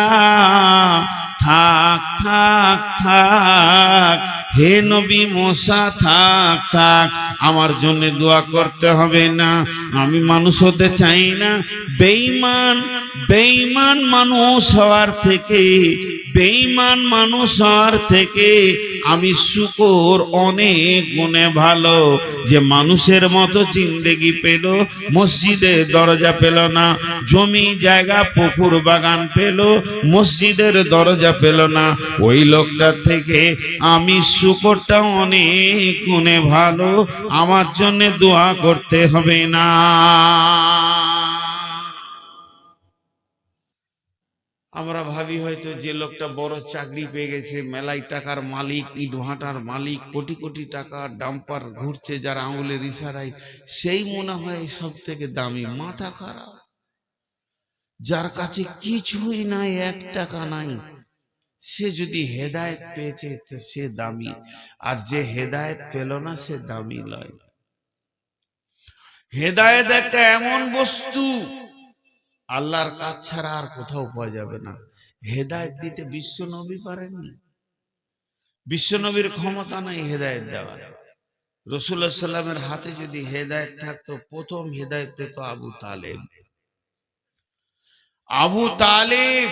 থাক থাক থাক, হে নবী মুসা থাক থাক, আমার জন্য দোয়া করতে হবে না, আমি মানুষ হতে চাই না। বেঈমান বেঈমান মানুষ হওয়ার থেকে, বেঈমান মানুষ হওয়ার থেকে আমি শুকর অনেক গুণে ভালো। যে মানুষের মতো জিন্দেগি পেল, মসজিদে দরজা পেল না, জমি জায়গা পুকুর বাগান পেল, মসজিদের দরজা লজ্জা পেল না, ওই লোকটা থেকে আমি শুকরটা অনেক গুণে ভালো, আমার জন্য দোয়া করতে হবে না। আমরা ভাবি হয়তো যে লোকটা বড় চাকরি পেয়ে গেছে, মেলাই টাকার মালিক, ইট ভাটার মালিক, কোটি কোটি টাকা ডাম্পার ঘুরছে যার আঙুলের ইশারায়, সেই মনে হয় সব থেকে দামি। মাথা খারাপ। যার কাছে কিছুই নাই, 1 টাকা নাই, সে যদি হেদায়েত পেয়েছে তো সে দামি, আর যে হেদায়েত পেল না সে দামি নয়। হেদায়েত একটা এমন বস্তু, আল্লাহর কাজ ছাড়া আর কোথাও পাওয়া যাবে না। হেদায়েত দিতে বিশ্ব নবী পারেননি, বিশ্ব নবীর ক্ষমতা নাই হেদায়েত দেওয়ার। রাসূলুল্লাহ সাল্লাল্লাহু আলাইহি ওয়াসাল্লামের হাতে যদি হেদায়েত থাকতো, প্রথম হেদায়েত পেত আবু তালেব। আবু তালেব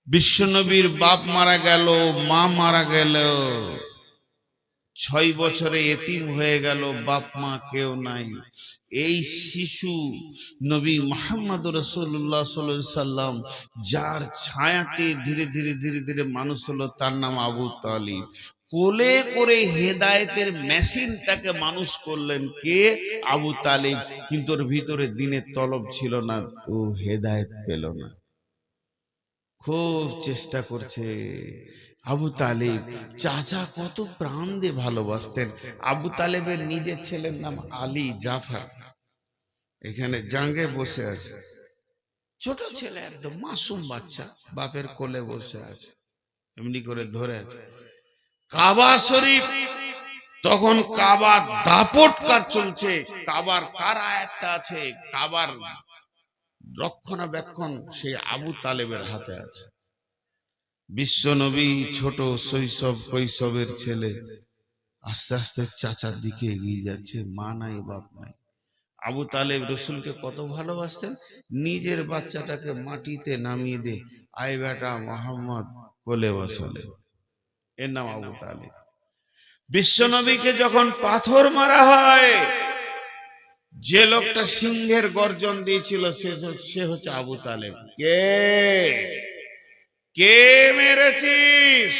বিশ্ব নবীর বাপ মারা গেল, মা মারা গেল, 6 বছরে এতিম হয়ে গেল, বাপ মা কেউ নাই। এই শিশু নবী মুহাম্মদ রাসূলুল্লাহ সাল্লাল্লাহু আলাইহি সাল্লাম, যার ছায়াতে ধীরে ধীরে ধীরে ধীরে মানুষ হলো, তার নাম আবু তালিব। কোলে করে হেদায়েতের মেশিনটাকে মানুষ করলেন কে? আবু তালিব। কিন্তু ওর ভিতরে দিনের তলব ছিল না, তো হেদায়েত পেল না। খুব চেষ্টা করছে। আবু তালেব চাচা কত প্রাণ দিয়ে ভালোবাসতেন। আবু তালেবের নিজের ছেলের নাম আলী জাফর, এখানে জাঙ্গে বসে আছে, ছোট ছেলে, একদম মাসুম বাচ্চা, বাপের কোলে বসে আছে, এমনি করে ধরে আছে। কাবা শরীফ তখন, কাবার দাপটকার চলছে, কাবার কার আয়াতটা আছে, কাবার রক্ষণাবেক্ষণ সেই আবু তালেবের হাতে আছে। বিশ্ব নবী ছোট শৈশব কৈশবের ছেলে, আস্তে আস্তে চাচার দিকে এগিয়ে যাচ্ছে, মা নাই বাপ নাই। আবু তালেব রসুলকে কত ভালোবাসতেন, নিজের বাচ্চাটাকে মাটিতে নামিয়ে দে, আয় বেটা মোহাম্মদ, কোলে বসালেন। এর নাম আবু তালেব। বিশ্ব নবীকে যখন পাথর মারা হয়, যে লোকটা সিংহের গর্জন দিয়েছিল সে হচ্ছে আবু তালেব। কে মেরেছিস?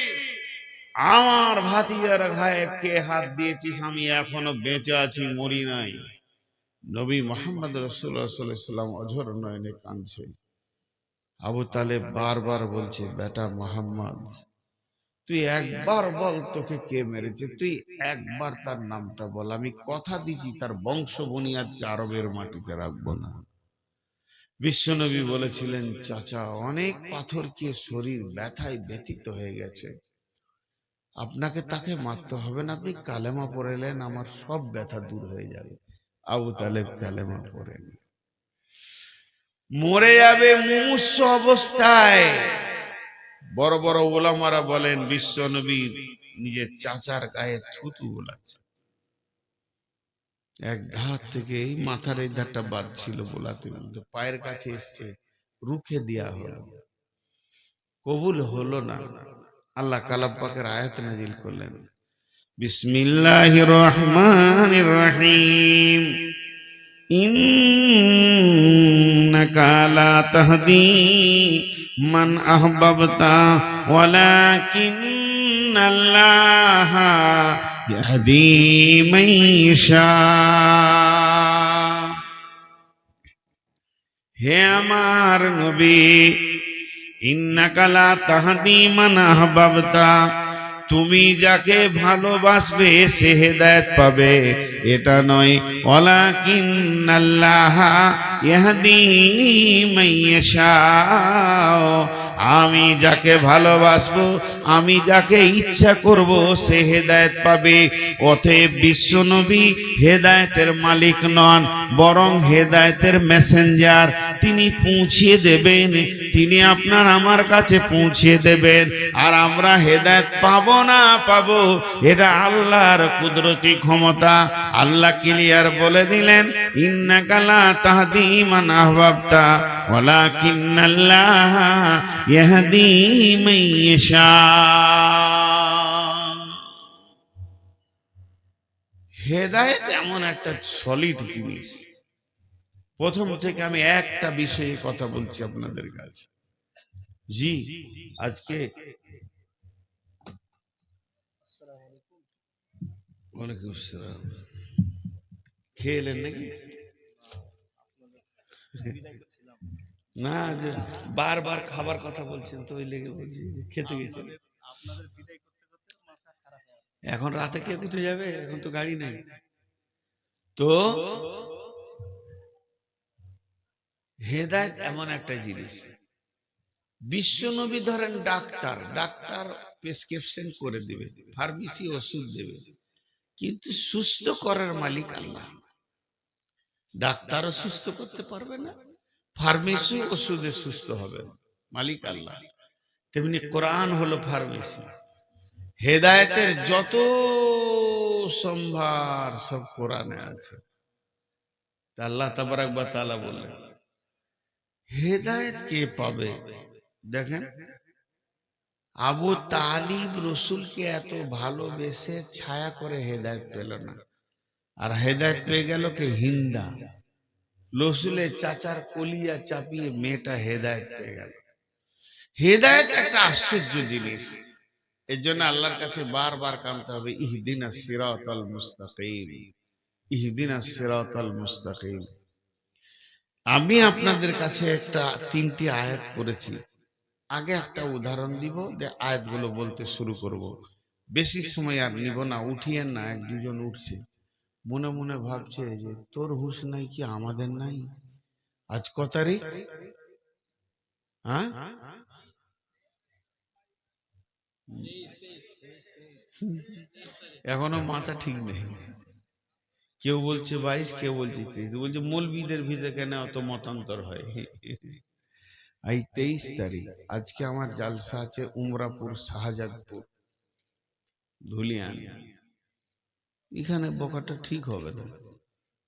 আমার ভাতিজার গায়ে কে হাত দিয়েছিস? আমি এখনো বেঁচে আছি, মরি নাই। নবী মুহাম্মদ রাসূলুল্লাহ সাল্লাল্লাহু আলাইহি ওয়াসাল্লাম অঝর নয়নে কাঁদছে। আবু তালেব বারবার বলছে, বেটা মোহাম্মদ, তুই একবার বল তোকে কে মেরেছে, তুই একবার তার নামটা বল, আমি কথা দিচ্ছি তার বংশ বুনিয়াদকে আরবের মাটিতে রাখবো না। বিশ্বনবী বলেছিলেন, চাচা অনেক পাথর খেয়ে শরীর ব্যথায় ব্যথিত হয়ে গেছে, আপনাকে তাকে মারতে হবে না, আপনি কালেমা পড়লেন, আমার সব ব্যথা দূর হয়ে যাবে। আবু তালেব কালেমা পড়েনি, মরে যাবে মুমূর্ষু অবস্থায়। বড় বড় ওলামারা বলেন, বিশ্ব নবী নিজের চাচার গায়ে থুতু বোলাচ্ছে, এক ধার থেকে এই মাথার এই ধারটা বাদ ছিল, বোলাতে বলতে পায়ের কাছে এসছে, রুখে দেয়া হলো, কবুল হলো না। আল্লাহ কালাম পাকের আয়াত নাজিল করলেন, বিসমিল্লাহির রহমানির রহিম, ইন্নাকা লা তাহদি মান আহবাবতা ওয়ালাকিন্নাল্লাহা ইয়াহদি মান ইয়াশা। হে আমার নবী, ইন্নাকা লা তাহদি মান আহবাবতা, তুমি যাকে ভালোবাসবে সে হেদায়েত পাবে, এটা নয়। ওয়ালাকিন্নাল্লাহা ইয়াহদি মান ইয়াশা, আমি যাকে ভালোবাসবো, আমি যাকে ইচ্ছা করব সে হেদায়েত পাবে। অতএব বিশ্ব নবী হেদায়েতের মালিক নন, বরং হেদায়েতের মেসেঞ্জার। তিনি পৌঁছিয়ে দেবেন, তিনি আপনার আমার কাছে পৌঁছিয়ে দেবেন। আর আমরা হেদায়েত পাবো না পাবো, এটা আল্লাহর কুদরতি ক্ষমতা। আল্লাহ ক্লিয়ার বলে দিলেন, ইন্নাকা লা তাহদি মান আহবাবতা ওয়ালাকিন্নাল্লাহা ইয়াহদি মান ইয়াশা। হেদায়েত এমন একটা সলিড জিনিস। প্রথম থেকে আমি একটা বিষয়ে কথা বলছি আপনাদের কাছে, জি আজকে ওয়ালাইকুম আসসালাম। খেয়ে এলেন নাকি? না, যে বারবার খাবার কথা বলছেন তো ওই লেগে বলছি যে খেতে গেছেন। এখন রাতে কে কোথায় যাবে? এখন তো গাড়ি নেই। তো হেদায়েত এমন একটা জিনিস, বিশ্বনবী ধরেন ডাক্তার, ডাক্তার প্রেসক্রিপশন করে দিবে, ফার্মেসি ওষুধ দেবে, কিন্তু সুস্থ করার মালিক আল্লাহ। ডাক্তারও সুস্থ করতে পারবে না, ফার্মেসি ওষুধে সুস্থ হবে না, মালিক আল্লাহ। তেমনি কোরআন হলো ফার্মেসি। হেদায়েতের যত সম্ভার সব কোরআনে আছে। তা আল্লাহ তাবারাক ওয়া তাআলা বললেন হেদায়েত কে পাবে? দেখেন, আবু তালিব রসুলকে এত ভালোবেসে ছায়া করে হেদায়েত পেল না, আর হেদায়েত পেয়ে গেল কে? হিন্দা, রসুলের চাচার কলিয়া চাপিয়ে মেয়েটা হেদায়েত পেয়ে গেল। হেদায়েত একটা আশ্চর্য জিনিস। এর জন্য আল্লাহর কাছে বারবার কাঁদতে হবে, ইহদিনাস সিরাতাল মুস্তাকিম, ইহদিনাস সিরাতাল মুস্তাকিম। আমি আপনাদের কাছে একটা 3টি আয়াত পড়েছি, আগে একটা উদাহরণ দিব, যে আয়াতগুলো বলতে শুরু করব। বেশি সময় আর নিব না, উঠিয়েন না। এক দুজন উঠছে, মনে মনে ভাবছে যে তোর হুঁশ নাই কি আমাদের নাই? আজ ক তারিখ? হ্যাঁ, এখনো মাথা ঠিক নেই। কেউ বলছে 22, কেউ বলছে 23, বলছে মৌলবীদের ভিতরে কেন অত মতান্তর হয়? এই 23 তারিখ আজকে আমার জালসা আছে উমরাপুর, শাহজাদপুর, ধুলিয়ান। এখানে বকাটা ঠিক হবে না,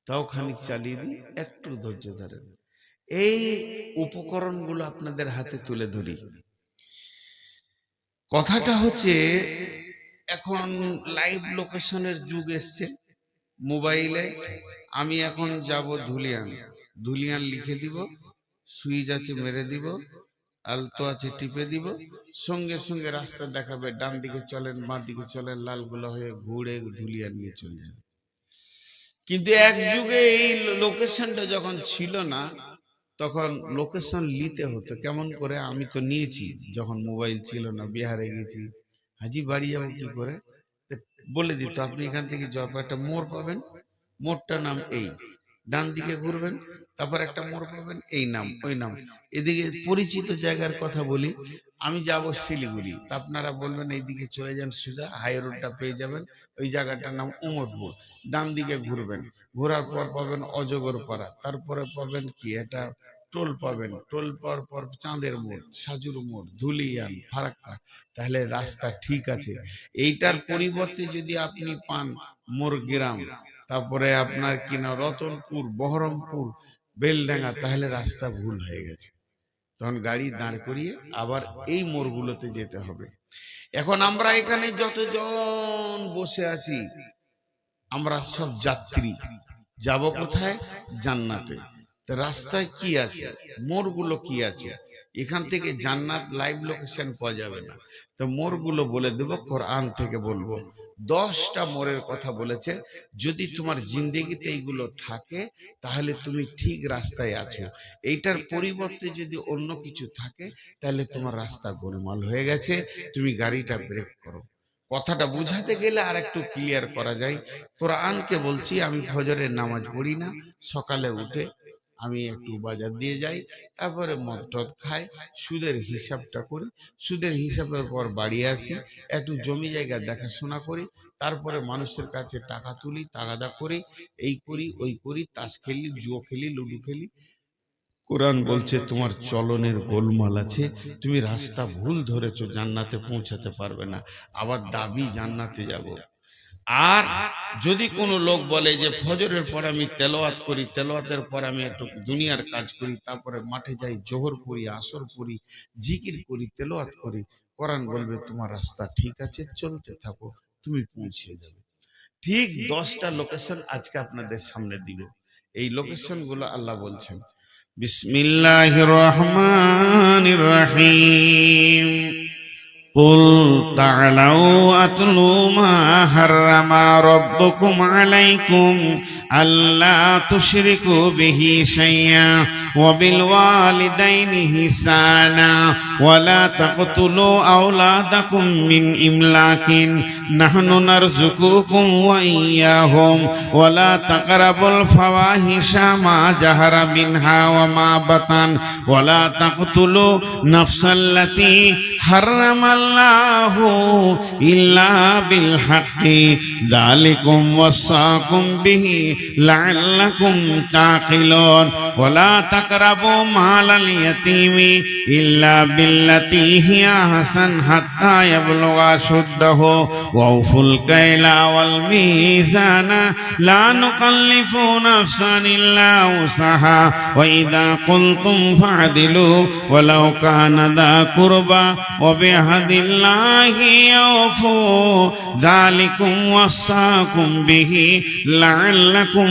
তাও খানিক চালিয়ে দিই, একটু ধৈর্য ধরেন। এই উপকরণগুলো আপনাদের হাতে তুলে ধরি। কথাটা হচ্ছে, এখন লাইভ লোকেশনের যুগ এসছে মোবাইলে। আমি এখন যাব ধুলিয়ান, ধুলিয়ান লিখে দিব, সুইচ আছে মেরে দিব, আলতো আছে টিপে দিব, সঙ্গে সঙ্গে রাস্তা দেখাবে, ডান দিকে চলেন, বাঁ দিকে চলেন, লালগুলো হয়ে ঘুরে ধুলিয়ান নিয়ে চলে যাবে। কিন্তু এক যুগে এই লোকেশনটা যখন ছিল না, তখন লোকেশন নিতে হতো কেমন করে? আমি তো নিয়েছি যখন মোবাইল ছিল না, বিহারে গেছি, হাজি বাড়ি যাবো কি করে, তো বলে দিত আপনি এখান থেকে যাওয়ার একটা মোড় পাবেন, মোড়টার নাম এই, ডান দিকে ঘুরবেন, তারপর একটা মোড় পাবেন, এই নাম ওই নাম। এদিকে পরিচিত জায়গার কথা বলি, আমি যাব শিলিগুড়ি, তা আপনারা বলবেন এইদিকে চলে যান সোজা, হাই রোডটা পেয়ে যাবেন, ওই জায়গাটার নাম উমরপুর, ডান দিকে ঘুরবেন, ঘোরার পর পাবেন অজগর পাড়া, তারপরে পাবেন কি এটা টোল পাবেন, টোল পর পর চাঁদের মোড়, সাজুর মোড়, ধুলিয়ান, ফারাক্কা। তাহলে রাস্তা ঠিক আছে। এইটার পরিবর্তে যদি আপনি পান মোর গ্রাম, তারপরে আপনার কিনা রতনপুর, বহরমপুর, বেলডাঙ্গা, তাহলে রাস্তা ভুল হয়ে গেছে। তখন গাড়ি দাঁড় করিয়ে আবার এই মোড়গুলোতে যেতে হবে। এখন আমরা এখানে যতজন বসে আছি, আমরা সব যাত্রী, যাব কোথায়? জান্নাতে। তা রাস্তায় কি আছে, মোড়গুলো কি আছে? এখান থেকে জান্নাত লাইভ লোকেশন পাওয়া যাবে না, তো মোড়গুলো বলে দেব, কোরআন থেকে বলবো। 10টা মোড়ের কথা বলেছে। যদি তোমার জিন্দেগিতে এইগুলো থাকে, তাহলে তুমি ঠিক রাস্তায় আছো। এইটার পরিবর্তে যদি অন্য কিছু থাকে, তাহলে তোমার রাস্তা গোলমাল হয়ে গেছে, তুমি গাড়িটা ব্রেক করো। কথাটা বুঝাতে গেলে আর একটু ক্লিয়ার করা যায়। কোরআনকে বলছি, আমি ফজরের নামাজ পড়ি না, সকালে উঠে আমি একটু বাজার দিয়ে যাই, তারপরে মদ টদ খাই, সুদের হিসাবটা করি, সুদের হিসাবের পর বাড়ি আসি, একটু জমি জায়গা দেখাশোনা করি, তারপরে মানুষের কাছে টাকা তুলি, তাগাদা করি, এই করি ওই করি, তাস খেলি, জুয়ো খেলি, লুডু খেলি। কোরআন বলছে তোমার চলনের গোলমাল আছে, তুমি রাস্তা ভুল ধরেছো, জান্নাতে পৌঁছাতে পারবে না। আবার দাবি জান্নাতে যাব। আর যদি কোনো লোক বলে যে ফজরের পর আমি তেলাওয়াত করি, তেলাওয়াতের পর আমি একটু দুনিয়ার কাজ করি, তারপরে মাঠে যাই, জোহর পড়ি, আসর পড়ি, জিকির করি, তেলাওয়াত করি, কোরআন বলবে তোমার রাস্তা ঠিক আছে, চলতে থাকো, তুমি পৌঁছে যাবে। ঠিক 10টা লোকেশন আজকে আপনাদের সামনে দিব। এই লোকেশন গুলো আল্লাহ বলছেন, বিসমিল্লাহির রহমানির রহিম। قل تعالوا أتلوا ما حرم ربكم عليكم ألا تشركوا به شيئا وبالوالدين إحسانا ولا تقتلوا أولادكم من إملاق نحن نرزقكم وإياهم ولا تقربوا الفواحش ما ظهر منها وما بطن ولا تقتلوا نفس التي حرم الله إلا بالحق ذلكم وصاكم به لعلكم تعقلون ولا تقربوا مال اليتيم إلا بالتي هي أحسن حتى يبلغ أشده وأوفوا الكيل والميزان لا نكلف نفسا إلا وسعها وإذا قلتم فاعدلوا ولو كان ذا قربى وبعهد الله يوفوا ذلكم وصاكم به لعلكم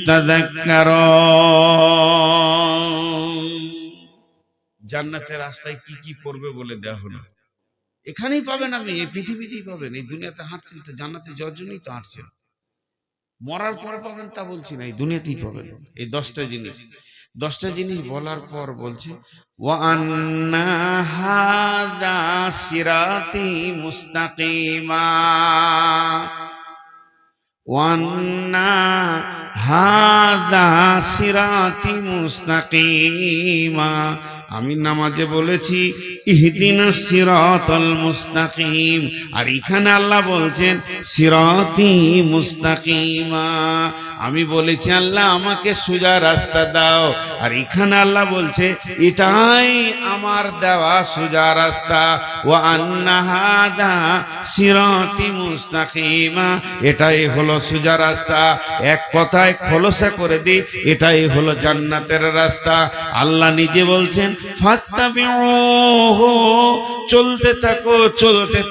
تذكرون। জান্নাতের রাস্তায় কি কি পড়বে বলে দেওয়া হলো। এখানেই পাবেন, আপনি এই পৃথিবীতেই পাবেন। এই দুনিয়াতে হাঁটছেন তো জান্নাতে যাওয়ার জন্যই তো হাঁটছেন। মরার পরে পাবেন তা বলছি না, এই দুনিয়াতেই পাবেন। এই 10টা জিনিস বলার পর বলছে ওয়া আন্না হাযা সিরাতি মুস্তাকিমা ওয়া আন্না হাযা সিরাতি মুস্তাকিমা। আমি নামাজে বলেছি ইহদিনাস সিরাতাল মুস্তাকিম, আর এখানে আল্লাহ বলছেন সিরাতি মুস্তাকিমা। আমি বলেছি আল্লাহ আমাকে সোজা রাস্তা দাও, আর এখানে আল্লাহ বলছে এটাই আমার দেওয়া সোজা রাস্তা। ওয়া আন্না হাযা সিরাতি মুস্তাকিমা, এটাই হলো সোজা রাস্তা। এক কথায় খোলসা করে দিই, এটাই হলো জান্নাতের রাস্তা। আল্লাহ নিজে বলছেন ফাত্তাবিউহু, চলতে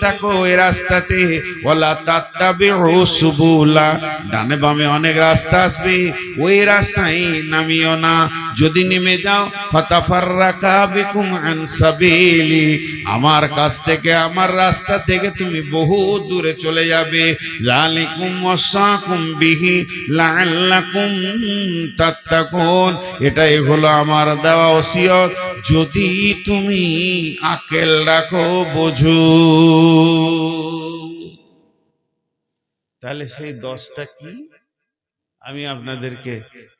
থাকো এই রাস্তাতে। ওয়ালা তাত্তাবিউ সুবুলা, ডানে বামে অনেক রাস্তা আসবে, ওই রাস্তায় নামিও না। যদি নেমে যাও ফাতাফাররাকা বিকুম আন সাবিলি, আমার কাছ থেকে আমার রাস্তা থেকে তুমি বহু দূরে চলে যাবে। যালিকুম ওয়াসাকুম বিহি লাআল্লাকুম তাত্তাকুন, এটাই হলো আমার দেওয়া ওসিয়ত, যদি তুমি আকেল রাখো, বোঝো। তাহলে সেই 10টা কি আমি আপনাদেরকে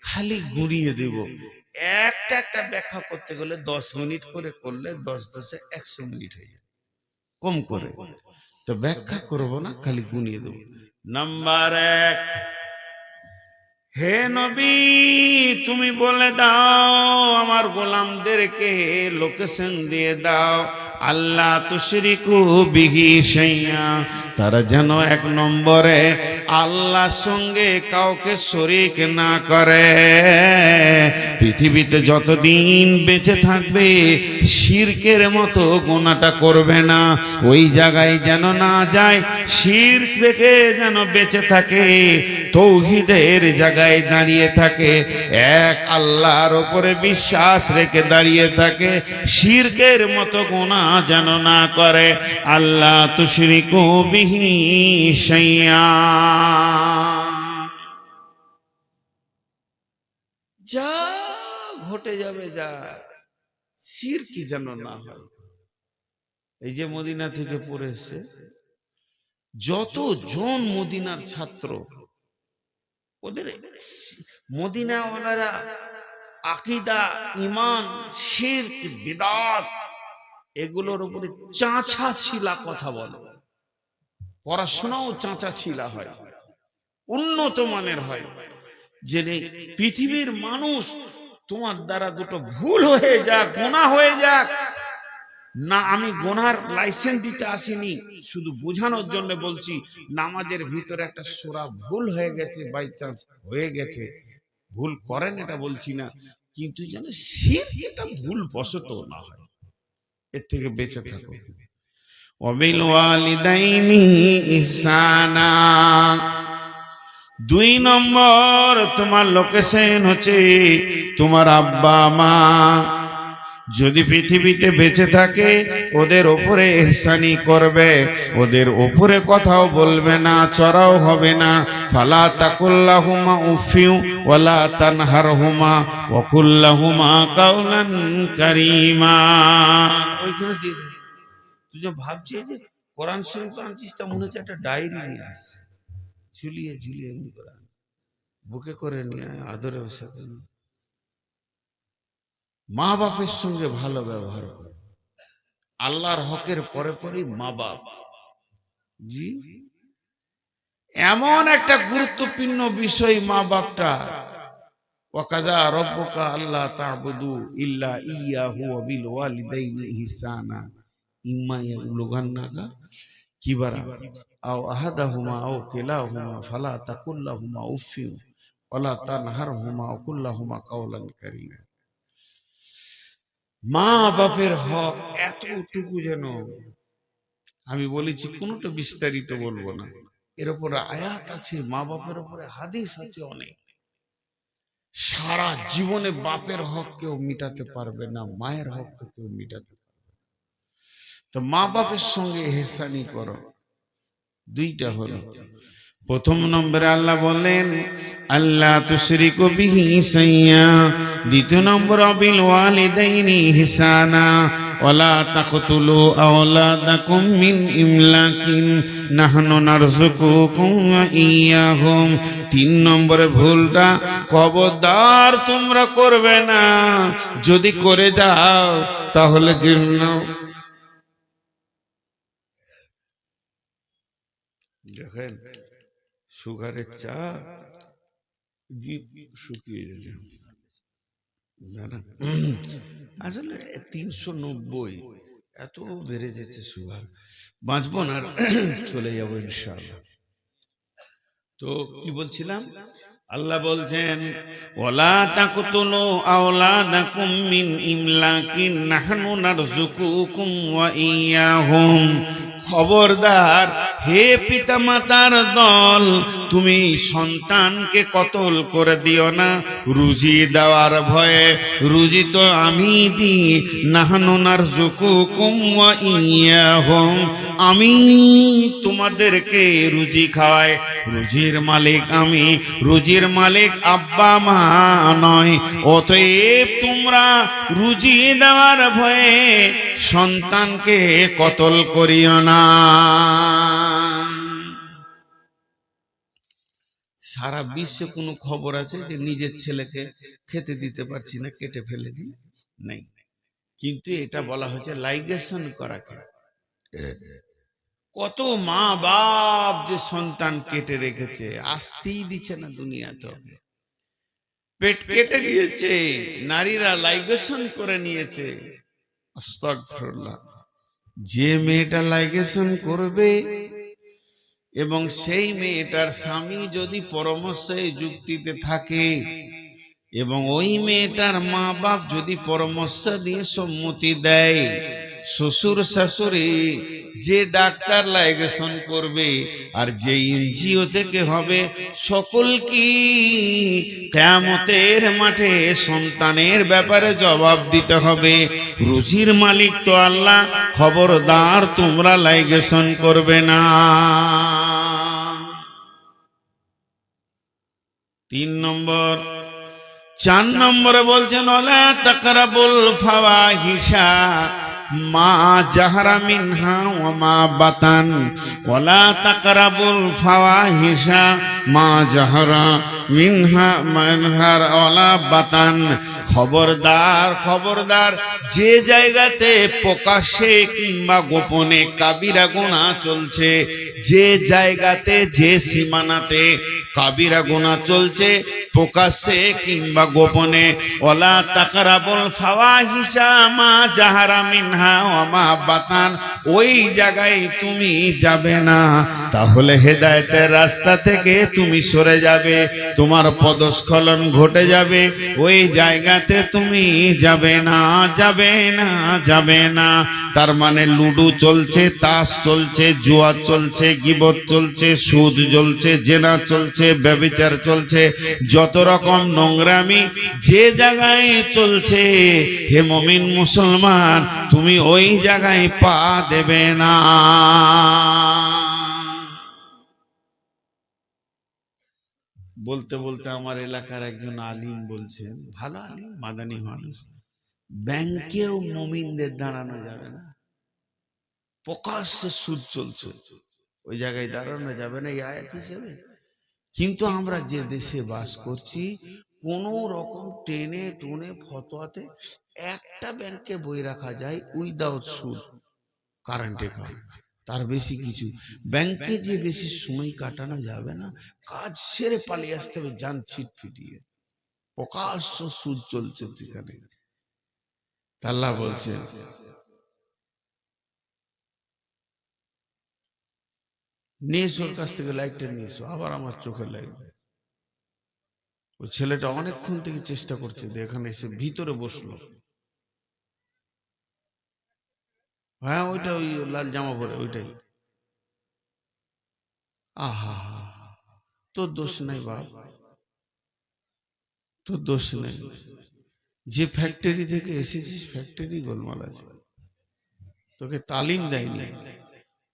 খালি গুড়িয়ে দেব। একটা ব্যাখ্যা করতে গেলে 10 মিনিট করে করলে 10 10 100 মিনিট হয়ে যাবে, কম করে তো ব্যাখ্যা করব না, খালি গুনিয়ে দেব। নাম্বার 1, হে নবী তুমি বলে দাও আমার গোলামদেরকে, লোকেশন দিয়ে দাও, আল্লাহ তুশরিকু বিহি শাইআ, তারা যেন 1 নম্বরে আল্লাহর সঙ্গে কাউকে শরীক না করে। পৃথিবীতে যতদিন বেঁচে থাকবে শিরকের মতো গুনাহটা করবে না, ওই জায়গায় যেন না যায়, শিরক থেকে যেন বেঁচে থাকে, তৌহিদের জায়গায় দাঁড়িয়ে থাকে, এক আল্লাহর উপরে বিশ্বাস রেখে দাঁড়িয়ে থাকে, শিরকের মতো গুনাহ যেন না করে। আল্লাহ তুশরিকু বিহি শাইআ, যা ঘটে যাবে যা, শিরক যেন না হয়। এই যে মদিনা থেকে পড়ে এসেছে যতজন মদিনার ছাত্র, ওদের মদিনাওয়ালারা আকীদা, ঈমান, শিরক, বিদআত এগুলোর উপরে চাঁচা ছিলা কথা বলে। পড়াশোনাও চাঁচা ছিলা হয়, উন্নত মানের হয়। যে পৃথিবীর মানুষ তোমার দ্বারা দুটো ভুল হয়ে যাক, গুনাহ হয়ে যাক না, আমি গুনার লাইসেন্স দিতে আসিনি, শুধু বোঝানোর জন্য বলছি, নামাজের ভিতরে একটা সূরা ভুল হয়ে গেছে, বাই চান্স হয়ে গেছে, ভুল করেন এটা বলছি না, কিন্তু যেন শিরক এটা ভুল বশত না হয়, এর থেকে বেঁচে থাকো। ওয়াবিল ওয়ালিদাইনি ইহসানা, দুই নম্বর তোমার লোকেশন হচ্ছে তোমার আব্বা মা। যদি পৃথিবীতে বেঁচে থাকে ওদের ওপরে ইহসানি করবে, ওদের ওপরে কথাও বলবে না, চড়াও হবে না। ফালা তাকুল্লাহুমা উফিউ ওয়ালা তানহারহুমা ওয়া কুল্লাহুমা কাওলান কারীমা। ওইখানে দিয়ে দে। তুই যে ভাবছিস যে কোরআন শরীফ আনছিস, তা মনে হচ্ছে একটা ডায়েরি নিয়ে আসছে, ঝুলিয়ে ঝুলিয়ে এমনি করে বুকে করে নিয়ে আদরের সাথে। মা বাপের সঙ্গে ভালো ব্যবহার করে। আল্লাহর হকের পরে পরেই মা বাপ। জি, এমন একটা গুরুত্বপূর্ণ বিষয় মা বাপটা। ওয়াকাযা রাব্বুকা আল্লা তা'বুদু ইল্লা ইয়্যাহু ওয়া বিল ওয়ালিদাইনি ইহসানা ইম্মা ইয়াবলুগান্না কিবারা আও আহাদাহুমা আও কিলাহুমা ফালা তাকুল লাহুমা উফফিন ওয়ালা তানহারহুমা ওয়া কুল লাহুমা কাওলান কারীমা। মা বাপের হক এতটুকু, যেন আমি বলেছি কোনোটা বিস্তারিত বলবো না। এর উপরে আয়াত আছে, মা বাপের উপরে হাদিস আছে অনেক। সারা জীবনে বাপের হক কেউ মিটাতে পারবে না, মায়ের হক কেউ মিটাতে পারবে না। তো মা বাপের সঙ্গে ইহসানি করো। দুইটা হলো, প্রথম নম্বরে আল্লাহ বলেন আল্লাহ তুশরিকু বিহি শাইয়্যা। দ্বিতীয় নম্বর বিল ওয়ালিদাইনি ইহসানা ওয়ালা তাকতুলু আওলাদাকুম মিন ইমলাকিন নাহনু নারযুকুকুম ওয়া ইয়্যাহুম। তিন নম্বরে ভুলটা খবরদার তোমরা করবে না, যদি করে যাও তাহলে জীর্ণ। দেখেন সুগারের চা শুকিয়ে যাচ্ছে, আসলে 390 এত বেড়ে যাচ্ছে সুগার, বাঁচবো না, চলে যাবো ইনশাআল্লাহ। তো কি বলছিলাম, আল্লাহ বলছেন ওয়ালা তাকতুলু আওলাদাকুম মিন ইমলাকিন নাহনু নারযুকুকুম ওয়া ইয়্যাহুম। খবরদার হে পিতামাতার দল, তুমি সন্তানকে কতল করে দিও না রুজি দেওয়ার ভয়ে। রুজি তো আমি দিই, নাহনু নারযুকুকুম ওয়া ইয়্যাহুম, আমি তোমাদেরকে রুজি খাওয়াই। রুজির মালিক আমি, রুজির মালিক আব্বা মা নয়। অতএব তোমরা রুজি দেওয়ার ভয়ে সন্তানকে কতল করিও না। সারা বিশ্বে কোনো খবর আছে যে নিজের ছেলেকে খেতে দিতে পারছি না, কেটে ফেলে দিই? নেই। কিন্তু এটা বলা হচ্ছে লাইগেশন করাকে। কত মা বাপ যে সন্তান কেটে রেখেছে, আসতেই দিচ্ছে না দুনিয়াতে, পেট কেটে দিয়েছে, নারীরা লাইগেশন করে নিয়েছে। আস্তাগফিরুল্লাহ। যে মেয়েটা লাইগেশন করবে এবং সেই মেয়েটার স্বামী যদি পরামর্শে যুক্তিতে থাকে এবং ওই মেয়েটার মা বাপ যদি পরামর্শ দিয়ে সম্মতি দেয়, শ্বশুর শাশুড়ি যে ডাক্তার লাইগেশন করবে আর যে এনজিও থেকে হবে, সকলকে কিয়ামতের মাঠে সন্তানের ব্যাপারে জবাব দিতে হবে। রুজির মালিক তো আল্লাহ, খবরদার তোমরা লাইগেশন করবে না। 3 নম্বর। 4 নম্বরে বলছেন ওয়ালা তাকরাবুল ফাওয়াহিশা মা জাহারা মিনহা ওয়া মা বাতান। ওয়ালা তাকরাবুল ফাওয়াহিশা মা জাহারা মিনহা ওয়ালা বাতান। খবরদার খবরদার, যে জায়গাতে প্রকাশ্যে কিংবা গোপনে কাবিরা গুনাহ চলছে, যে জায়গাতে যে সীমানাতে কাবিরা গুনাহ চলছে প্রকাশ্যে কিংবা গোপনে, ওয়ালা তাকরাবুল ফাওয়াহিশা মা জাহারা মিনহা আনহা ওয়া মাহাব্বাতান, ওই জায়গায় তুমি যাবে না, তাহলে হেদায়েতের রাস্তা থেকে তুমি সরে যাবে, তোমার পদস্খলন ঘটে যাবে, ওই জায়গাতে তুমি যাবে না, যাবে না, যাবে না। তার মানে লুডু চলছে, তাস চলছে, জুয়া চলছে, গীবত চলছে, সুদ চলছে, জেনা চলছে, ব্যভিচার চলছে, যত রকম নোংরামি যে জায়গায় চলছে, হে মুমিন মুসলমান, তুমি ওই জায়গায় পা দেবে না। বলতে বলতে আমার এলাকার একজন আলিম বলছেন, ভালো আলিম, মাদানী মানুষ, ব্যাংকেও মুমিনদের দাঁড়ানো যাবে না, প্রকাশ্যে সুদ চলছে, ওই জায়গায় দাঁড়ানো যাবে না এই আয়াত হিসেবে। কিন্তু আমরা যে দেশে বাস করছি, কোন রকম টেনে টুনে ফতোয়াতে একটা ব্যাংকে বই রাখা যায় উইদাউট সুদ, কারেন্টে কাজ, তার বেশি কিছু ব্যাংকে যে বেশি সময় কাটানো যাবে না, কাজ সেরে পালিয়ে আসতে হবে জান ছিট ফিটিয়ে, প্রকাশ্য সুদ চলছে সেখানে। আল্লাহ বলছেন, নিয়ে এসো ওর কাছ থেকে লাইটটা নিয়ে এসো, আবার আমার চোখে লাগবে। ওই ছেলেটা অনেকক্ষণ থেকে চেষ্টা করছে, এখানে এসে ভিতরে বসলো। হ্যাঁ ওইটা, ওই লাল জামা পরে ওইটাই। আহা, তোর দোষ নাই বাপ, তোর দোষ নেই, যে ফ্যাক্টরি থেকে এসেছিস ফ্যাক্টরি গোলমাল আছে, তোকে তালিম দেয়নি,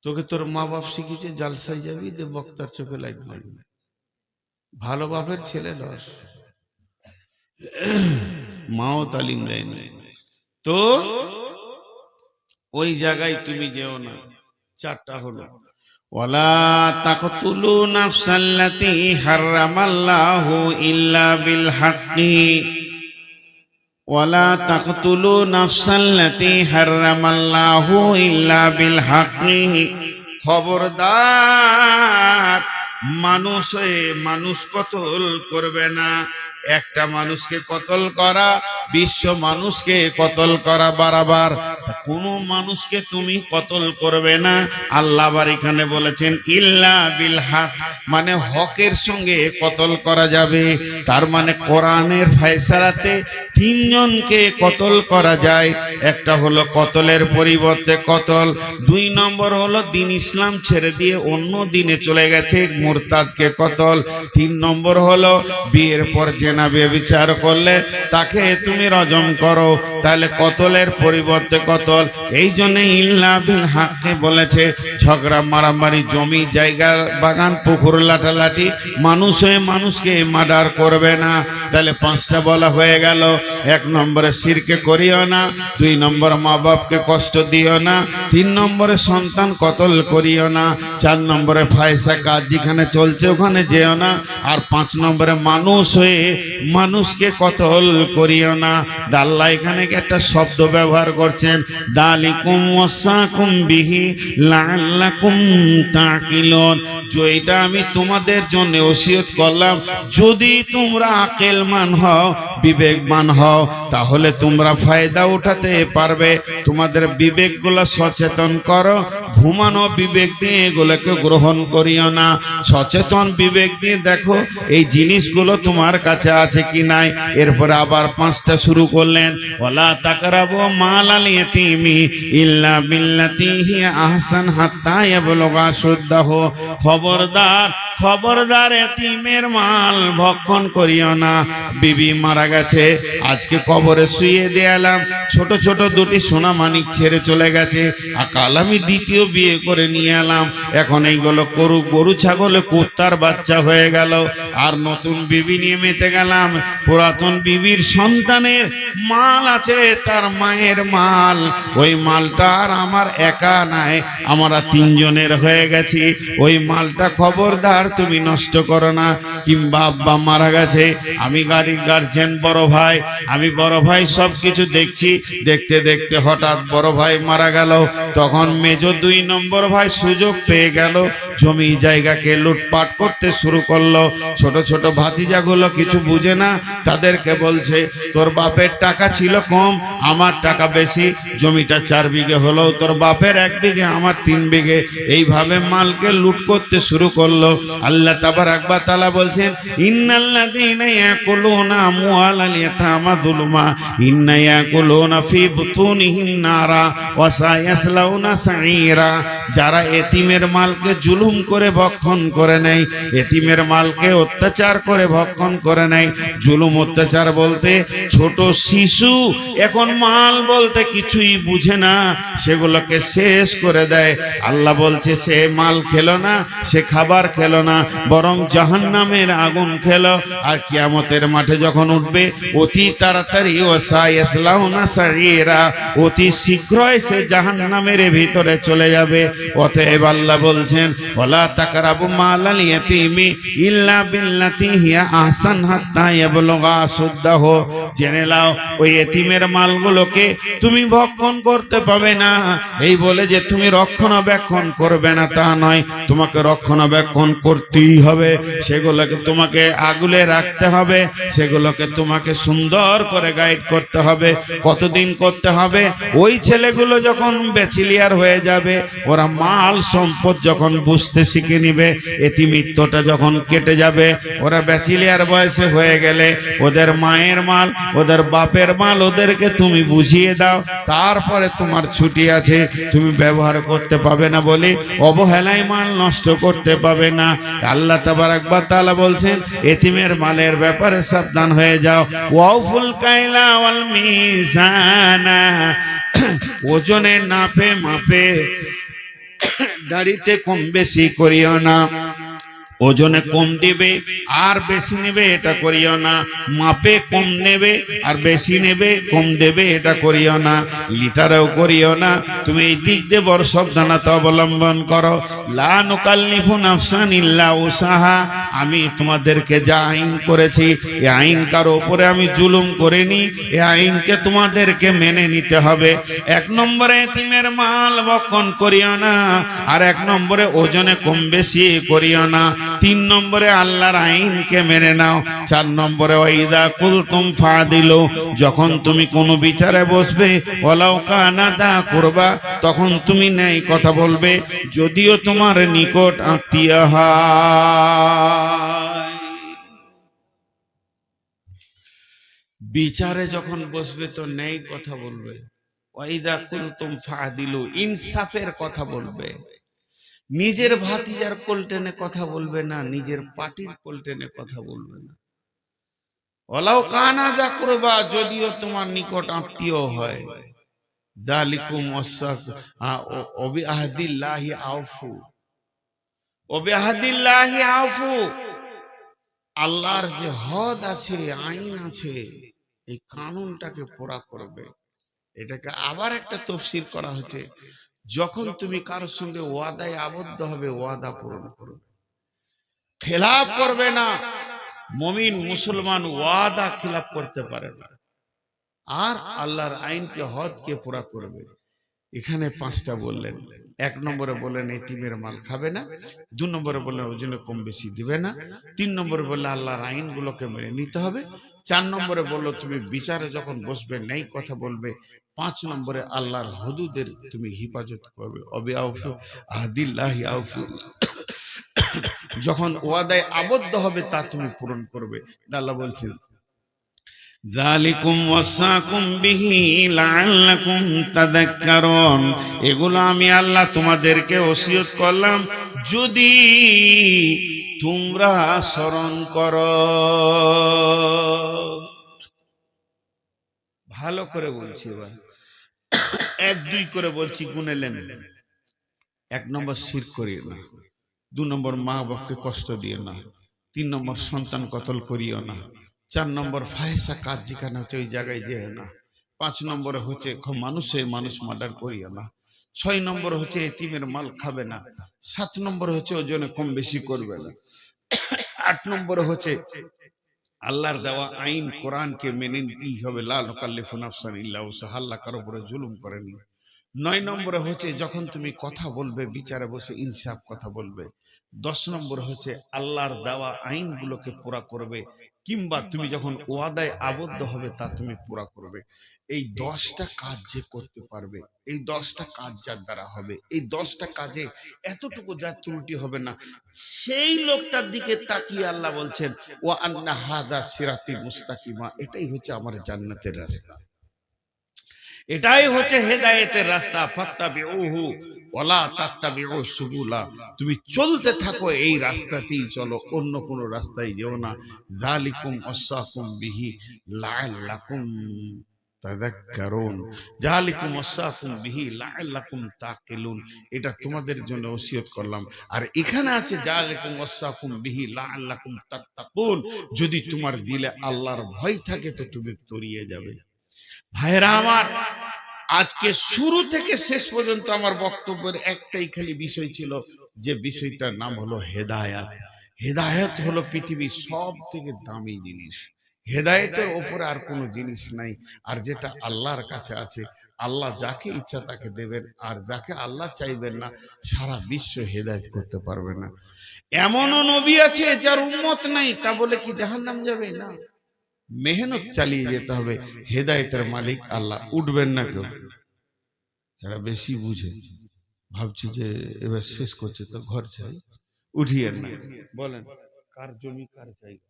তোকে তোর মা বাপ শিখিয়েছে জালসাই যাবি দে বক্তার চোখে লাইট মারবি, ভালো বাপের ছেলে লস, মাও তালিম দেয়নি, তো ওই জায়গায় তুমি যেও না। চারটা হলো, ওয়ালা তাকতুলু নাফসাল্লাতী হারামাল্লাহু ইল্লা বিল হাক্কি, ওয়ালা তাকতুলু নাফসাল্লাতী হারামাল্লাহু ইল্লা বিল হাক্কি, খবরদার মানুষ হয়ে মানুষ কতল করবে না। একটা মানুষকে কতল করা বিশ্ব মানুষকে কতল করা বারাবার, কোন মানুষকে তুমি কতল করবে না। আল্লাহ আবার এখানে বলেছেন ইল্লা বিল হক, মানে হকের সঙ্গে কতল করা যাবে। তার মানে কোরআনের ফয়সালাতে তিনজনকে কতল করা যায়, একটা হলো কতলের পরিবর্তে কতল, দুই নম্বর হলো দিন ইসলাম ছেড়ে দিয়ে অন্য দিনে চলে গেছে মুরতাদকে কতল, তিন নম্বর হলো বিয়ের পর জেনা ব্যভিচার করলে তাকে তুমি রজম করো। তাহলে কতলের পরিবর্তে কতল, এই জন্য ইল্লা বিল হককে বলেছে। ঝগড়া মারামারি, জমি জায়গা বাগান পুকুর লাটালাটি, মানুষ হয়ে মানুষকে মার্ডার করবে না। তাহলে পাঁচটা বলা হয়ে গেল। এক নম্বরে শিরকে করিও না, দুই নম্বর মা বাপকে কষ্ট দিও না, তিন নম্বরে সন্তান কতল করিও না, চার নম্বরে ফায়সা কাজ যেখানে চলছে ওখানে যেও না, আর পাঁচ নম্বরে মানুষ হয়ে মানুষকে কতল করিও না। আল্লাহ এখানে একটা শব্দ ব্যবহার করছেন, দালিকুম ওয়াসাকুম বিহি লাআল্লাকুম তাকিলুন, যেটা আমি তোমাদের জন্য ওসিয়ত করলাম, যদি তোমরা আকলমান হও, বিবেকবান হও, তাহলে তোমরা ফায়দা উঠাতে পারবে। তোমাদের বিবেকগুলো সচেতন করো, ঘুমানো বিবেক দিয়ে এগুলোকে গ্রহণ করিও না, সচেতন বিবেক দিয়ে দেখো এই জিনিসগুলো তোমার কাছে আছে কি নাই। এরপরে আবার পাঁচটা শুরু করলেন, ওয়ালা তাকরাবু মালাল ইয়াতীমি ইল্লা বিল্লাতী হিয়া আহসান হাত্তা ইয়াবলুগা শুদ্দাহু, খবরদার খবরদার এতিমের মাল ভক্ষণ করিও না। বিবি মারা গেছে, আজকে কবরে শুয়ে দেয়ালাম, ছোট ছোট দুটি সোনা মানিক ছেড়ে চলে গেছে, আর কাল আমি দ্বিতীয় বিয়ে করে নিয়ে এলাম, এখন এইগুলো গরু ছাগলে কুত্তার বাচ্চা হয়ে গেল, আর নতুন বিবি নিয়ে মেতে গেলাম। পুরাতন বিবির সন্তানের মাল আছে, তার মায়ের মাল, ওই মালটা আর আমার একা নাই, আমরা তিনজনের হয়ে গেছি, ওই মালটা খবরদার তুমি নষ্ট করো না। কিংবা আব্বা মারা গেছে, আমি গাড়ির গার্জেন বড় ভাই, আমি বড় ভাই সব কিছু দেখছি, দেখতে দেখতে হঠাৎ বড় ভাই মারা গেল, তখন মেজো দুই নম্বর ভাই সুযোগ পেয়ে গেল, জমি জায়গাকে লুটপাট করতে শুরু করলো। ছোট ছোট ভাতিজাগুলো কিছু বুঝে না, তাদেরকে বলছে তোর বাপের টাকা ছিল কম, আমার টাকা বেশি, জমিটা 4 বিঘে হলো তোর বাপের 1 বিঘে, আমার 3 বিঘে, এইভাবে মালকে লুট করতে শুরু করলো। আল্লাহ তাবারাক ওয়া তাআলা বলছেন ইন্নাল্লাযীনা ইয়াকুলুনা আমওয়ালাল ইয়াতামা যুলমা ইন্না ইয়াকুলুনা ফি বুতুনিহিম নারা ওয়া সায়াসলাউনা সাঈরা। যারা এতিমের মালকে জুলুম করে ভক্ষণ করে নেয়, এতিমের মালকে অত্যাচার করে ভক্ষণ করে নেয়। জুলুম অত্যাচার বলতে ছোট শিশু এখন মাল বলতে কিছুই বুঝে না, সেগুলোকে শেষ করে দেয়। আল্লাহ বলছে সে মাল খেলো না, সে খাবার খেলো না, বরং জাহান্নামের আগুন খেলো। আর কিয়ামতের মাঠে যখন উঠবে অতি তাড়াতাড়ি ওয়াসায়াসলাউনা সাঈরা, অতি শীঘ্রই সে জাহান্নামের ভিতরে চলে যাবে। অতএব আল্লাহ বলছেন ওয়ালা তাকরাবু মালাল ইয়াতীমি ইল্লা বিল্লাতি হিয়া আহসান হাত্তা ইয়াবলুগা আশুদ্দাহু। জেনে নাও ওই এতিমের মালগুলোকে তুমি ভক্ষণ করতে পাবে না। এই বলে যে তুমি রক্ষণাবেক্ষণ করবে না তা নয়, তোমাকে রক্ষণাবেক্ষণ করতেই হবে, সেগুলোকে তোমাকে আগলে রাখতে হবে, সেগুলোকে তোমাকে সুন্দর করে গাইড করতে হবে। কতদিন করতে হবে? ওই ছেলেগুলো যখন ব্যাচেলিয়ার হয়ে যাবে, ওরা মাল সম্পদ যখন বুঝতে শিখে নিবে, এতিমিত্বটা যখন কেটে যাবে, ওরা ব্যাচেলিয়ার বয়সে হয়ে গেলে ওদের মায়ের মাল, ওদের বাপের মাল ওদেরকে তুমি বুঝিয়ে দাও, তারপরে তোমার ছুটি আছে, তুমি ব্যবহার করতে পাবে না বলে অবহেলায় মাল নষ্ট করতে পাবে না। আল্লাহ তাবারাক ওয়া তাআলা বলছেন এতিমের মালের ব্যাপারে সাবধান হয়ে যাও। ওয়াউফুল কাইলা ওয়াল মিজানা, ওজনে নাপে মাপে দাড়িতে কম বেশি করিও না। ওজনে কম দিবে আর বেশি নেবে এটা করিও না, মাপে কম নেবে আর বেশি নেবে, কম দেবে এটা করিও না, লিটারেও করিও না। তুমি এই দিক দিয়ে বড় সাবধানতা অবলম্বন করো। লা নুকাল্লিফু নাফসান ইল্লা উসাহা, আমি তোমাদেরকে যা আইন করেছি এই আইন কারো উপরে আমি জুলুম করিনি, এই আইনকে তোমাদেরকে মেনে নিতে হবে। 1 নম্বরে এতিমের মাল ভক্ষণ করিও না, আর 1 নম্বরে ওজনে কম বেশি করিও না। 3 নম্বরে আল্লাহর আইনকে মেনে নাও। 4 নম্বরে ওয়াইদা কুলতুম ফাদিলু, যখন তুমি কোনো বিচারে বসবে ওয়ালাউ কানা দা কুরবা, তখন তুমি ন্যায় কথা বলবে যদিও তোমার নিকট আত্মীয় হয়। বিচারে যখন বসবে তো ন্যায় কথা বলবে। ওয়াইদা কুলতুম ফাদিলু, ইনসাফের কথা বলবে। নিজের ভাতিজার কোলটেনে কথা বলবে না, নিজের পার্টির কোলটেনে কথা বলবে না। ওয়ালাউ কানা যা কুরবা, যদিও তোমার নিকট আত্মীয় হয়। যালিকুম ওবিআহদিল্লাহি আউফু, ওবিআহদিল্লাহি আউফু। আল্লাহর যে হদ আছে, আইন আছে, এই কানুনটাকে পুরা করবে। এটাকে আবার একটা তাফসীর করা হয়েছে, যখন তুমি কারোর সঙ্গে ওয়াদায় আবদ্ধ হবে ওয়াদা পূরণ করবে, খেলাফ করবে না। মুমিন মুসলমান ওয়াদা খিলাফ করতে পারে না, আর আল্লাহর আইনকে হদকে পুরা করবে। এখানে 5টা বললেন। 1 নম্বরে বললেন এতিমের মাল খাবে না, 2 নম্বরে বললেন ওজনে কম বেশি দিবে না, 3 নম্বরে বললেন আল্লাহর আইনগুলোকে মেনে নিতে হবে, 4 নম্বরে বললো তুমি বিচারে যখন বসবে ন্যায় কথা বলবে, 5 নম্বরে আল্লাহর হুদুদের তুমি হিফাজত করবে। অবিআউফু আহদিল্লাহি আউফু, যখন ওয়াদায় আবদ্ধ হবে তা তুমি পূরণ করবে। আল্লাহ বলছেন যালিকুম ওয়াসাকুম বিহি লাআল্লাকুম তাযাক্কারুন, এগুলো আমি আল্লাহ তোমাদেরকে ওসিয়ত করলাম যদি তোমরা স্মরণ করো। ভালো করে বলছি, এবার 1-2 করে বলছি, গুনেলেন। 1 নম্বর শিরক করিও না, 2 নম্বর মা বাপকে কষ্ট দিও না, 3 নম্বর সন্তান কতল করিও না, 4 নম্বর ফাহিশা কাজ যেখানে হচ্ছে ওই জায়গায় যেও না, 5 নম্বরে হচ্ছে মানুষ মার্ডার করিও না, 6 নম্বর হচ্ছে এতিমের মাল খাবে না, 7 নম্বর হচ্ছে ওজনে কম বেশি করবে না, 8 নম্বরে হচ্ছে আল্লাহর দেওয়া আইন কোরআনকে মেনে নিতেই হবে। লা নুকাল্লিফু নাফসান ইল্লা উসাহা, আল্লাহ কারো উপরে জুলুম করেনি। 9 নম্বরে হচ্ছে যখন তুমি কথা বলবে বিচারে বসে ইনসাফ কথা বলবে। 10 নম্বর হচ্ছে আল্লাহর দেওয়া আইনগুলোকে পুরা করবে, কিংবা তুমি যখন ওয়াদায় আবদ্ধ হবে তা তুমি পুরা করবে। এই 10টা কাজ যে করতে পারবে, এই 10টা কাজ যার দ্বারা হবে, এই 10টা কাজে এতটুকু যার ত্রুটি হবে না, সেই লোকটার দিকে তাকিয়ে আল্লাহ বলছেন ওয়া আন্না হাদা সিরাতি মুস্তাকিমা, এটাই হচ্ছে আমার জান্নাতের রাস্তা, এটাই হচ্ছে হেদায়েতের রাস্তা। ফাত্তাবিউহু ওয়ালা তাত্তাবিউ সুবুলা, তুমি চলতে থাকো এই রাস্তাতেই চলো, অন্য কোন রাস্তায় যেও না। যালিকুম ওয়াসাকুম বিহি লাআল্লাকুম তাযাক্কারুন, যালিকুম ওয়াসাকুম বিহি লাআল্লাকুম তাকিলুন, এটা তোমাদের জন্য ওসিয়ত করলাম। আর এখানে আছে যালিকুম ওয়াসাকুম বিহি লাআল্লাকুম তাত্তাকুন, যদি তোমার দিলে আল্লাহর ভয় থাকে তো তুমি তরিয়ে যাবে। ভাইরা আমার, আজকে শুরু থেকে শেষ পর্যন্ত আমার বক্তব্যের একটাই খালি বিষয় ছিল, যে বিষয়টার নাম হলো হেদায়াত। হেদায়াত হলো পৃথিবীর সব থেকে দামি জিনিস, হেদায়েতের ওপরে আর কোনো জিনিস নাই। আর যেটা আল্লাহর কাছে আছে, আল্লাহ যাকে ইচ্ছা তাকে দেবেন, আর যাকে আল্লাহ চাইবেন না সারা বিশ্ব হেদায়েত করতে পারবে না। এমনও নবী আছে যার উম্মত নাই, তা বলে কি জাহান্নাম যাবে? না, মেহনত চালিয়ে যেতে হবে। হেদায়েতের মালিক আল্লাহ, উঠবেন না কেউ। যারা বেশি বুঝে ভাবছি যে এবার শেষ করছে তো ঘর চাই, উঠিয়েন না। বলেন কার জমি কার জায়গা?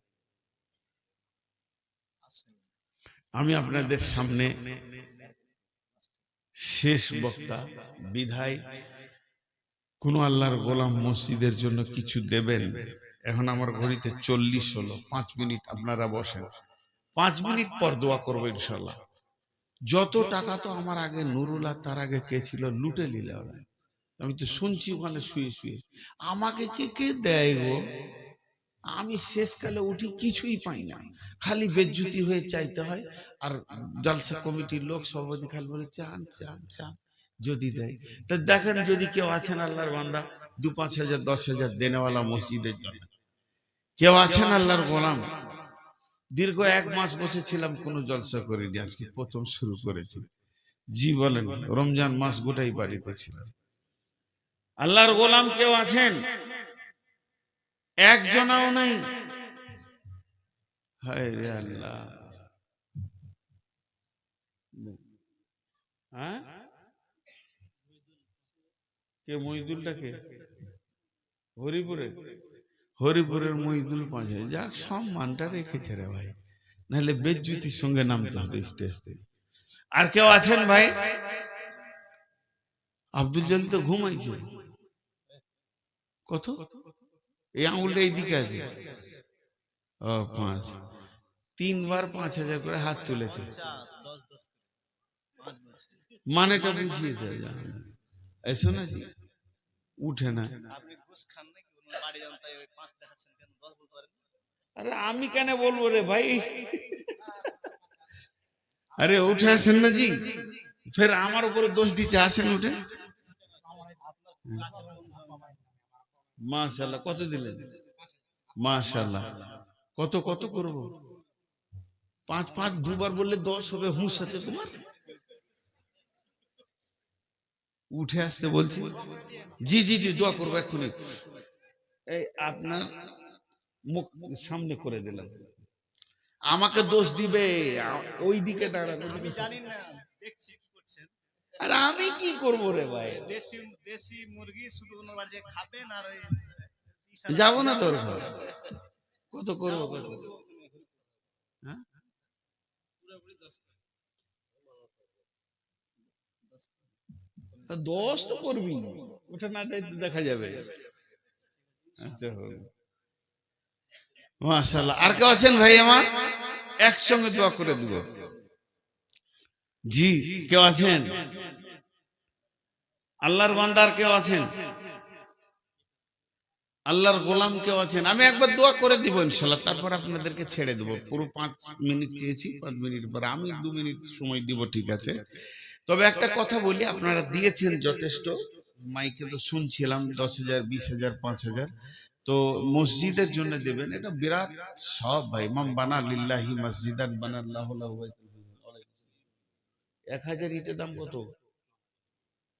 আমি আপনাদের সামনে শেষ বক্তা, বিধায় কোন আল্লাহর গোলাম মসজিদের জন্য কিছু দেবেন? এখন আমার ঘড়িতে 40 হলো, 5 মিনিট আপনারা বসেন, 5 মিনিট পর দোয়া করবো ইনশাল্লাহ। যত টাকা তো আমার আগে নুরুল্লাহ, তার আগে কে ছিল, লুটে নিলে ওরা। আমি তো শুনছি ওখানে শুয়ে শুয়ে, আমাকে কে কে দেয় গো? আমি শেষকালে উঠি কিছুই পাই না, খালি বেজ্জুতি হয়ে চাইতে হয়। আর জালসা কমিটির লোক সভাপতি খালি বলে চান চান চান, যদি দেয় তা দেখেন, যদি কেউ আছেন আল্লাহর বান্দা 2-5 হাজার 10 হাজার দেনেওয়ালা মসজিদের জন্য, কেউ আছেন আল্লাহর গোলাম? দীর্ঘ 1 মাস বসেছিলাম, কোনো জলসা করিনি, আজকে প্রথম শুরু করেছি। জি বলেন, রমজান মাস গোটাই বাড়িতে ছিলাম। আল্লাহর গোলাম কেউ আছেন? একজনাও নাই। হায় রে আল্লাহ, হ্যাঁ কে মহিদুলটাকে? হরিপুরে, হরিপুরের মহিদুল 5,000, যাক সম্মানটা রেখেছে রে ভাই, নাহলে বেজ্জুতির সঙ্গে নামতে হবে স্টেজ থেকে। আর কেউ আছেন ভাই? আব্দুল জলিল তো ঘুমাইছে। কত? এই আঙুলটা এইদিকে আছে। ও 5, 3 বার 5,000 করে হাত তুলেছে, মানেটা বুঝিয়ে দেয়। এসো না জি, উঠে না। আরে আমি কেন বলবো রে ভাই? আরে উঠে আসেন না জি, ফের আমার উপরে দোষ দিচ্ছে, আসেন উঠে। মাশাআল্লাহ, কত দিলেন? মাশাআল্লাহ, কত কত করব? 5 5 দুবার বললে 10 হবে, হুঁশ আছে তোমার? উঠে আসতে বলছি। জি জি জি, দোয়া করবো এক্ষুনি। এই আপনার মুখ সামনে করে দিলাম, আমাকে দোষ দিবে, ওই দিকে দাঁড়ানো। আমি জানি না, দেখছি কি করছেন। আরে আমি কি করব রে ভাই? দেশি দেশি মুরগি শুধু ওনার যে খাবেন, আর ওই যাব না তোর ঘর। কত করব কত? হ্যাঁ, তা 10 তো করবি, ওটা না দেয় তো দেখা যাবে। আচ্ছা হোক, মাশাআল্লাহ। আর কেউ আছেন ভাই আমার? একসঙ্গে দোয়া করে দিব। জি, কেউ আছেন? আল্লাহর বান্দার কেউ আছেন? আল্লাহর গোলাম কেউ আছেন? আমি একবার দোয়া করে দিব ইনশাআল্লাহ, তারপর আপনাদেরকে ছেড়ে দেব। পুরো 5 মিনিট চেয়েছি, 5 মিনিট পর আমি 2 মিনিট সময় দিব, ঠিক আছে? তবে একটা কথা বলি, আপনারা দিয়েছেন যথেষ্ট, মাইকে তো শুনছিলাম 10,000 20,000 5,000, তো মসজিদের জন্য দেবেন, এটা বিরাট সব ভাই। মাম বানা লিল্লাহি মসজিদান বানাল্লাহু লাহু বাইতান। 1,000 ইটের দাম কত?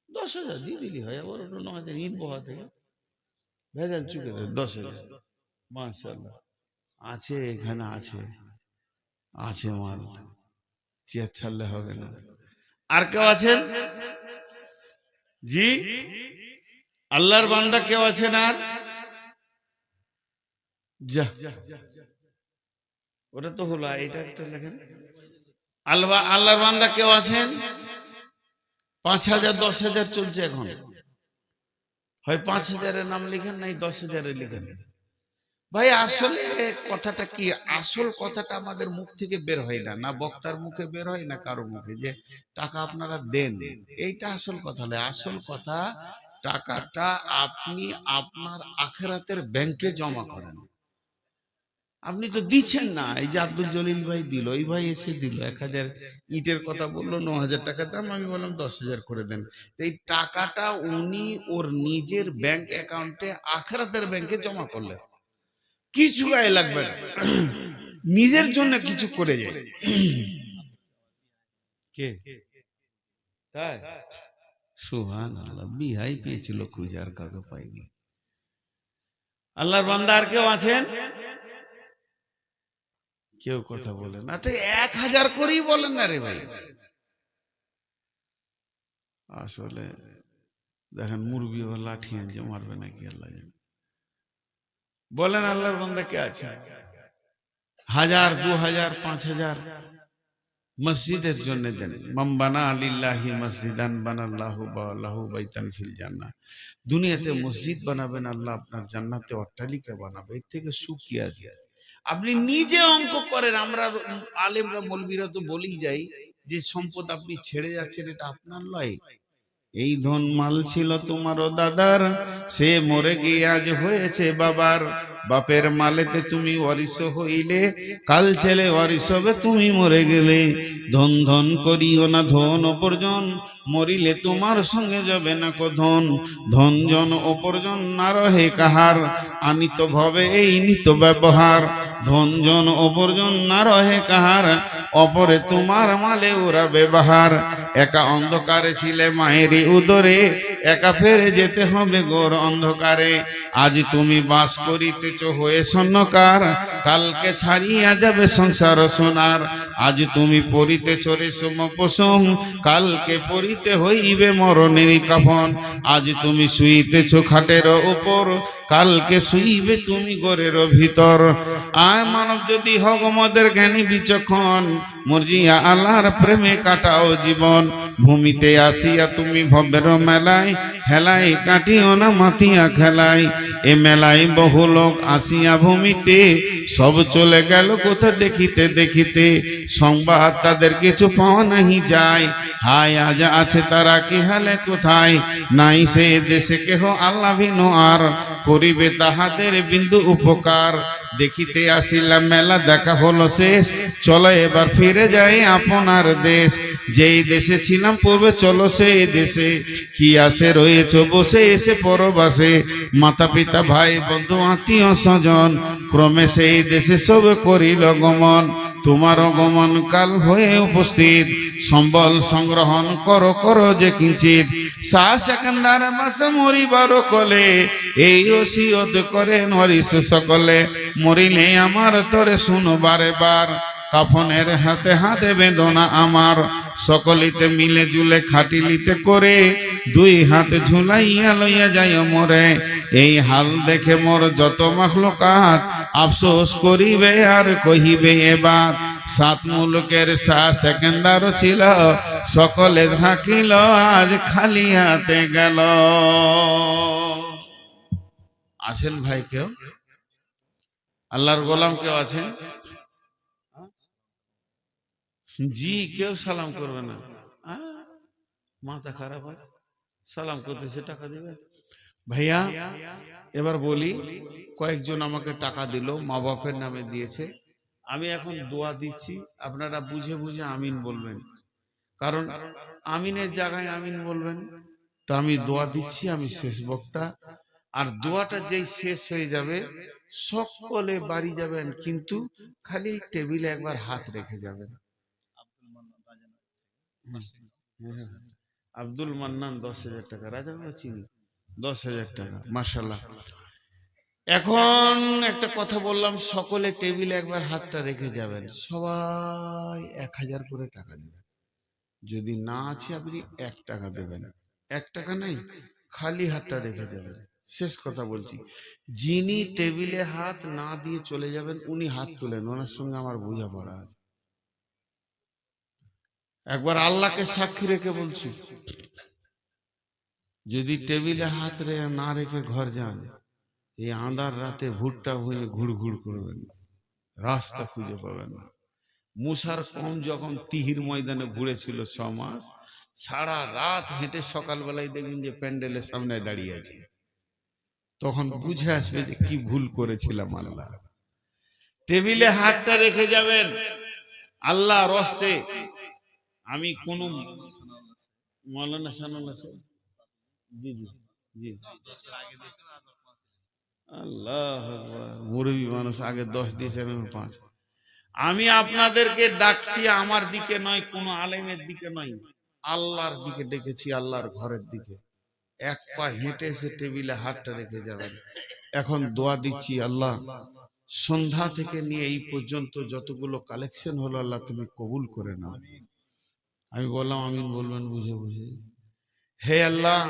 10,000 দিয়ে দিলি হয়, আবার ওটা 9,000 ইট বহাতে। ভেজাল চুকে 10,000। মাশাআল্লাহ, আছে এখানে, আছে আছে মাল, চেয়ার ছাড়লে হবে না। আর কেউ আছেন? জি, আল্লাহর বান্দা কেউ আছেন? আর যা, ওটা তো হলো, এটা একটা লেখেন। আল্লাহর বান্দা কেউ আছেন? 5,000 10,000 চলছে এখন। হয় 5,000-এর নাম লিখেন, নাই 10,000-এ লিখেন। ভাই আসলে কথাটা কি, আসল কথাটা আমাদের মুখ থেকে বের হয় না, না বক্তার মুখে বের হয়, না কারো মুখে, যে টাকা আপনারা দেন, এইটা আসল কথা নয়। আসল কথা, টাকাটা আপনি আপনার আখিরাতের ব্যাংকে জমা করেন। আপনি তো দিচ্ছেন না। এই যে আব্দুল জলিল ভাই দিল, এই ভাই এসে দিল 1,000 ইটের কথা বললো, 9,000 টাকা দাম, আমি বললাম 10,000 করে দেন। এই টাকাটা উনি ওর নিজের ব্যাংক অ্যাকাউন্টে আখিরাতের ব্যাংকে জমা করলেন, কিছু গায়ে লাগবে না, নিজের জন্য কিছু করে যায়। কে? তাই সুবহানাল্লাহ, বিহাই পেয়েছিল খুঁজে, আর কাউকে পাইনি। আল্লাহর বান্দা আর কেউ আছেন? কেউ কথা বলে না তো, 1,000 করেই বলেন না রে ভাই। আসলে দেখেন মুরগি ও লাঠি আনছে, মারবে নাকি আল্লাহ জানে। বলেন আল্লাহর বান্দা কে আছে? 1,000 2,000 5,000 মসজিদের জন্য দেন। মান বানা লিল্লাহি মসজিদান বানাল্লাহু লাহু বাইতান ফিল জান্নাহ। দুনিয়াতে মসজিদ বানাবেন, আল্লাহ আপনার জান্নাতে অট্টালিকা বানাবে, এর থেকে সুখ কি আছে? আপনি নিজে অঙ্ক করেন। আমরা আলেমরা মৌলবীরা তো বলেই যাই যে সম্পদ আপনি ছেড়ে যাচ্ছেন, এটা আপনার লয়। এই ধন মাল ছিল তোমারও দাদার, সে মরে গিয়ে আজ হয়েছে বাবার। বাপের মালেতে তুমি ওয়ারিশ হইলে, কাল ছেলে ওয়ারিশ হবে তুমি মরে গেলে। ধন ধন করিও না ধন অপরজন, মরিলে তোমার সঙ্গে যাবে না কো ধন। ধন জন অপরজন না রহে কাহার, আনিত ভবে এই নিত ব্যবহার। ধন জন অপরজন না রহে কাহার, অপরে তোমার মালে ওরা ব্যবহার। একা অন্ধকারে ছিলে মায়েরই উদরে, একা ফেরে যেতে হবে ঘোর অন্ধকারে। আজ তুমি বাস করিতেছ হয়ে স্বর্ণকার, কালকে ছাড়িয়া যাবে সংসার সোনার। আজ তুমি পরিতেছ রেশম পশম, কালকে পরিতে হইবে মরণের কাফন। আজ তুমি শুইতেছ খাটের উপর, কালকে শুইবে তুমি ঘরের ভিতর। আয় মানব যদি হগ মদের জ্ঞানী বিচক্ষণ, মর্জিয়া আল্লাহর প্রেমে কাটাও জীবন। ভূমিতে আসিয়া তুমি ভবের মেলায়, হেলায় কাটিও না মাতিয়া খেলায়। এ মেলায় বহু লোক আসিয়া ভূমিতে, সব চলে গেল কোথা দেখিতে দেখিতে। সংবাদ তাদের কিছু পাওয়া নাহি যায়, হায় আজ আছে তারা কি হালে কোথায়। নাই সে দেশে কেহ আল্লাহ ভিন্ন আর, করিবে তাহাদের বিন্দু উপকার। দেখিতে আসিলাম মেলা দেখা হলো শেষ, চলো এবার ফিরে যাই আপনার দেশ। যেই দেশে ছিলাম পূর্বে চলো সেই দেশে, কি আসে রয়েছ বসে এসে পরবাসে। মাতা পিতা ভাই বন্ধু আত্মীয় স্বজন, ক্রমে সেই দেশে সব করিল গমন। তোমার গমন কাল হয়ে উপস্থিত, সম্বল সংগ্রহণ করো করো যে কিঞ্চিত। শাহ সেকেন্দার মাসে মরিবার কলে, এই ওসিয়ত করেন ওয়ারিশ সকলে। মরিলে আমার তরে শুনো বারে বার, কাফনের হাতে হাতে বেদনা আমার। সকলিতে মিলে জুলে খাটিলিতে করে, দুই হাতে ঝুলাইয়া লইয়া যায় মরে। এই হাল দেখে মোর যত মাখলুকাত, আফসোস করিবে আর কহিবে এবার। সাত মুলুকের শাহ সেকেন্দার ছিল, সকলে থাকিল আজ খালি হাতে গেল। আছেন ভাই কেউ? আল্লাহর গোলাম কেউ আছেন? জি, কেউ সালাম করবে না? মাথা খারাপ হয়, সালাম করতেছে টাকা দিবে। ভাইয়া এবার বলি, কয়েকজন আমাকে টাকা দিল, মা বাপের নামে দিয়েছে। আমি এখন দোয়া দিচ্ছি, আপনারা বুঝে বুঝে আমিন বলবেন, কারণ আমিনের জায়গায় আমিন বলবেন। তো আমি দোয়া দিচ্ছি, আমি শেষ বক্তা। আর দোয়াটা যেই শেষ হয়ে যাবে, সকলে বাড়ি যাবেন, কিন্তু খালি টেবিলে একবার হাত রেখে যাবেন। আব্দুল মান্নান 10,000 টাকা, রাজা চিনি, 10,000 টাকা, মাশাআল্লাহ। এখন একটা কথা বললাম, সকলে টেবিলে একবার হাতটা রেখে যাবেন, সবাই 1000 করে টাকা দেবেন। যদি না আছে আপনি 1 টাকা দেবেন, 1 টাকা নাই, খালি হাতটা রেখে যাবেন। শেষ কথা বলছি, যিনি টেবিলে হাত না দিয়ে চলে যাবেন উনি হাত তোলেন, ওনার সঙ্গে আমার বোঝাপড়া আছে। একবার আল্লাহকে সাক্ষী রেখে বলছি, যদি টেবিলে হাত না রেখে ঘর যান, এই আঁধার রাতে ভুট্টা ভুঁয়ে ঘুর ঘুর করবেন, রাস্তা খুঁজে পাবেন না। মুসার কম যখন তিহির ময়দানে ঘুরেছিল 6 মাস, সারা রাত হেঁটে সকালবেলায় দেখবেন যে প্যান্ডেলের সামনে দাঁড়িয়ে আছে, তখন বুঝে আসবে যে কি ভুল করেছিলাম। আল্লাহ টেবিলে হাতটা রেখে যাবেন আল্লাহ রস্তে। আমি কোন মৌলানা সানাল্লাহ সাহেব, জি জি জি, আল্লাহ আকবার, মুরব্বী মানুষ আগে 10 দিয়েছেন, 5। আমি আপনাদেরকে ডাকছি আমার দিকে নয়, কোন আলেমের দিকে নয়, আল্লাহর দিকে ডেকেছি, আল্লাহর ঘরের দিকে। 1 পা হেঁটে এসে টেবিলে হাতটা রেখে যাবেন। এখন দোয়া দিচ্ছি, আল্লাহ সন্ধ্যা থেকে নিয়ে এই পর্যন্ত যতগুলো কালেকশন হলো আল্লাহ তুমি কবুল করে নাও। আমি বললাম আমিন বলবেন বুঝে বুঝে। হে আল্লাহ,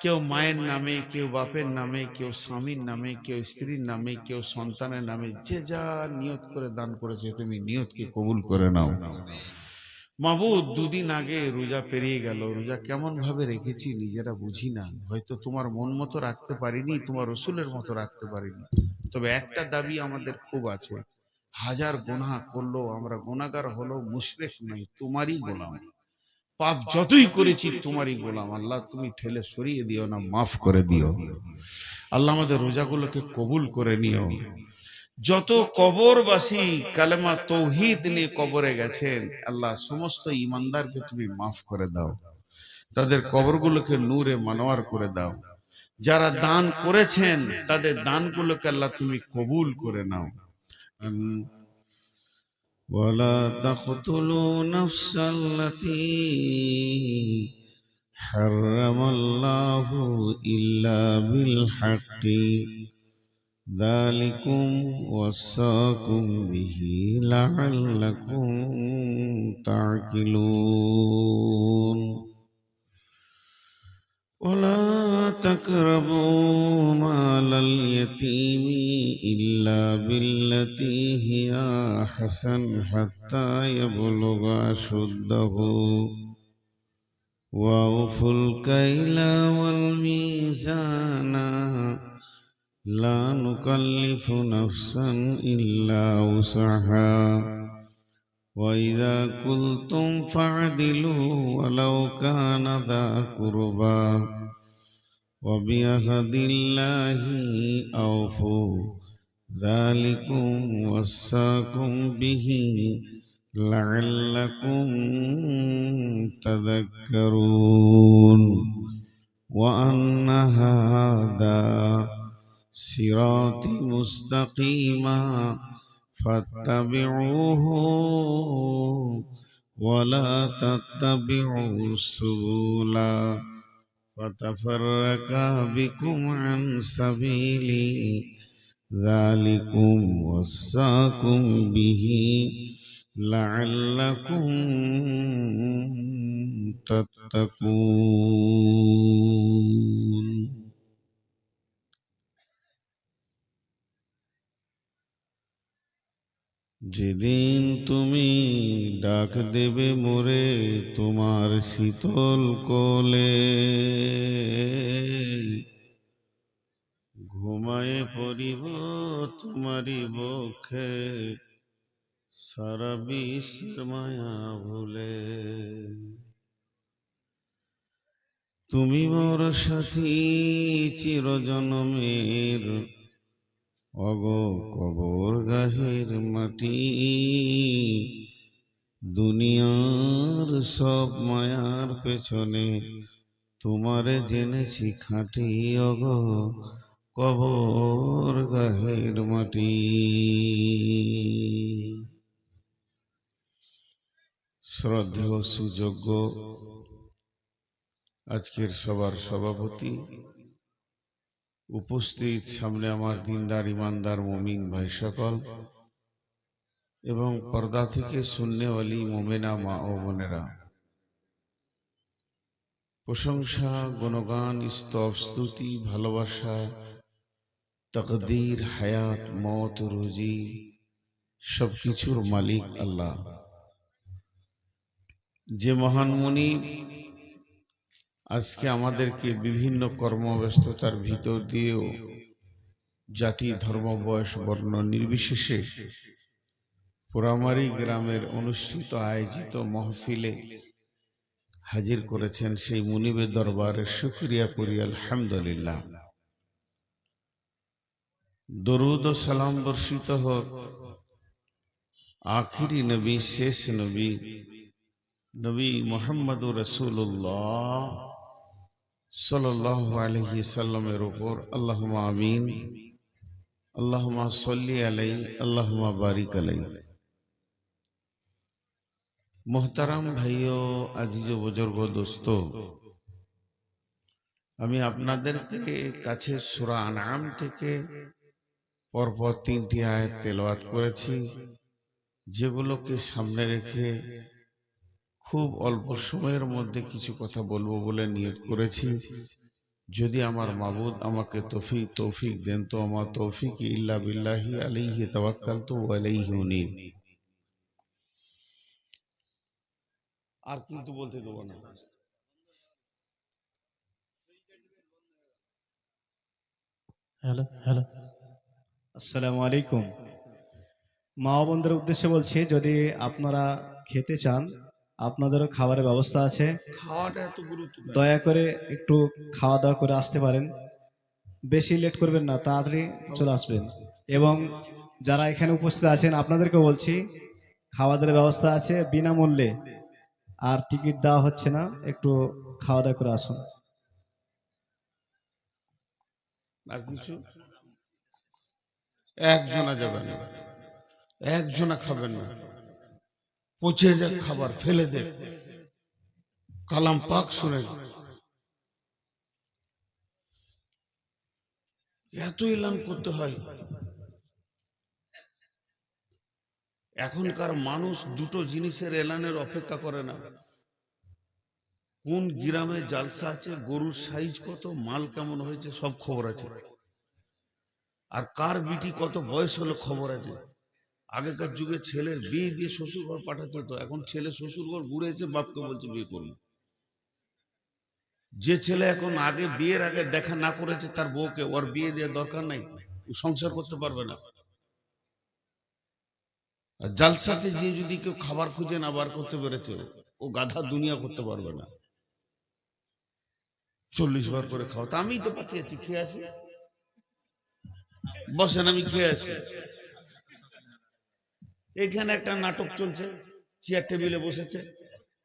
কেউ মায়ের নামে, কেউ বাপের নামে, কেউ স্বামীর নামে, কেউ স্ত্রীর নামে, কেউ সন্তানের নামে, যে যা নিয়ত করে দান করেছে তুমি নিয়তকে কবুল করে নাও। মাবুদ, 2 দিন আগে রোজা পেরিয়ে গেল, রোজা কেমন ভাবে রেখেছি নিজেরা বুঝি না, হয়তো তোমার মন মতো রাখতে পারিনি, তোমার রসুলের মতো রাখতে পারিনি। তবে একটা দাবি আমাদের খুব আছে, 1000 গুনাহ করলেও আমরা গুনাহগার হলেও মুশরিক নই, তোমারই গোলাম। পাপ যতই করেছি তোমারই গোলাম, আল্লাহ তুমি ঠেলে সরিয়ে দিও না, মাফ করে দিও। আল্লাহ আমাদের রোজাগুলোকে কবুল করে নিও। যত কবরবাসী কালেমা তৌহিদ নিয়ে কবরে গেছেন, আল্লাহ সমস্ত ইমানদারকে তুমি মাফ করে দাও, তাদের কবরগুলোকে নূরে মানোয়ার করে দাও। যারা দান করেছেন তাদের দানগুলোকে আল্লাহ তুমি কবুল করে নাও। ওয়ালা তাকতুলু নাফসাল্লাতী হারামাল্লাহু ইল্লা বিল হাক্কি যালিকুম ওয়াসাকুম বিহি লাআল্লাকুম তা'কিলুন। ولا تقربوا مال اليتيم إلا بالتي هي أحسن حتى يبلغ أشده وأوفوا الكيل والميزان لا نكلف نفسا إلا وسعها وإذا قلتم فاعدلوا ولو كان ذا قربى وبعهد الله أوفوا ذلكم وصاكم به لعلكم تذكرون وأن هذا صراطي مستقيما فاتبعوه ولا تتبعوا السبل فتفرق بكم عن سبيلي ذلكم وصاكم به لعلكم تتقون। যেদিন তুমি ডাক দেবে মোরে তোমার শীতল কোলে, ঘুমায়ে পড়িব তোমারি বক্ষে সারা বিশ্বের মায়া ভুলে। তুমি মোর সাথী চিরজনমের, অগো কবর গাহের মাটি, দুনিয়ার সব মায়ার পেছনে তোমারে জেনেছি খাঁটি, অগো কবর গাহের মাটি। শ্রদ্ধেয় সুযোগ্য আজকের সবার সভাপতি উপস্থিত সামনে আমার দিনদার ইমানদার মুমিন ভাই সকল এবং পর্দা থেকে সুন্নেওয়ালি মোমেনা মা ও বোনেরা, প্রশংসা, গুণগান, স্তব, স্তুতি, ভালোবাসা, তাকদীর, হায়াত, মত, রুজি সবকিছুর মালিক আল্লাহ। যে মহান মুনি আজকে আমাদেরকে বিভিন্ন কর্মব্যস্ততার ভিতর দিয়েও জাতি, ধর্ম, বয়স, বর্ণ নির্বিশেষে পোড়ামারি গ্রামের অনুষ্ঠিত আয়োজিত মাহফিলে হাজির করেছেন, সেই মুনিবের দরবারে শুকরিয়া করি আলহামদুলিল্লাহ। দরুদ ও সালাম বর্ষিত হোক আখিরি নবী, শেষ নবী, নবী মুহাম্মদুর রাসূলুল্লাহ সাল্লাল্লাহু আলাইহি সাল্লামের উপর। আল্লাহুম্মা আমিন, আল্লাহুম্মা সাল্লি আলাইহি, আল্লাহুম্মা বারিক আলাইহি। মোহতারাম ভাইও, আজিজ বুজুর্গ, দোস্ত, আমি আপনাদেরকে কাছে সূরা আনআম থেকে পরপর 3টি আয়াত তেলাওয়াত করেছি, যেগুলোকে সামনে রেখে খুব অল্প সময়ের মধ্যে কিছু কথা বলবো বলে নিয়ত করেছি। যদি আমার মাবুদ আমাকে তৌফিক দেন তো আমার তৌফিক ইল্লা বিল্লাহি আলাইহি তাওয়াক্কালতু ওয়া আলাইহি উনীব। আর কিন্তু বলতে দেবো না। হ্যালো হ্যালো, আসসালামু আলাইকুম। মা ও বোনদের উদ্দেশ্যে বলছি, যদি আপনারা খেতে চান, আপনাদেরও খাবারের ব্যবস্থা আছে। খাওয়াটা এত গুরুত্ব কেন? দয়া করে একটু খাওয়া দাওয়া করে আসতে পারেন, বেশি লেট করবেন না, তাড়াতাড়ি চলে আসবেন। এবং যারা এখানে উপস্থিত আছেন আপনাদেরকেও বলছি, খাওয়া দাওয়ার ব্যবস্থা আছে বিনামূল্যে, আর টিকিট দেওয়া হচ্ছে না, একটু খাওয়া দাওয়া করে আসুন। আর কিছু একজনা যাবে না, একজনা খাবেন না, পচে যাক খাবার, ফেলে দেন। কালাম পাক শুনেন, এত এলান করতে হয়। এখনকার মানুষ দুটো জিনিসের এলানের অপেক্ষা করে না। কোন গ্রামে জালসা আছে, গরুর সাইজ কত, মাল কেমন হয়েছে, সব খবর আছে। আর কার বিটি কত বয়স হলো খবর আছে। আগেকার যুগে ছেলের বিয়ে দিয়ে শ্বশুর ঘর পাঠাতে হতো, এখন ছেলে শ্বশুর ঘর ঘুরে এসে বাপকে বলছে বিয়ে করুন। যে ছেলে এখন আগে বিয়ের আগে দেখা না করেছে তার বউকে, ওর বিয়ে দেওয়ার দরকার নাই, ও সংসার করতে পারবে না। আর জালসাতে যে যদি কেউ খাবার খুঁজে না বার করতে পেরেছে, ও গাধা দুনিয়া করতে পারবে না। 40 বার করে খাও, তা আমি তো পাঠিয়েছি, খেয়ে আসি। বসেন, আমি খেয়ে আসি। এখানে একটা নাটক চলছে, চেয়ার টেবিলে বসেছে,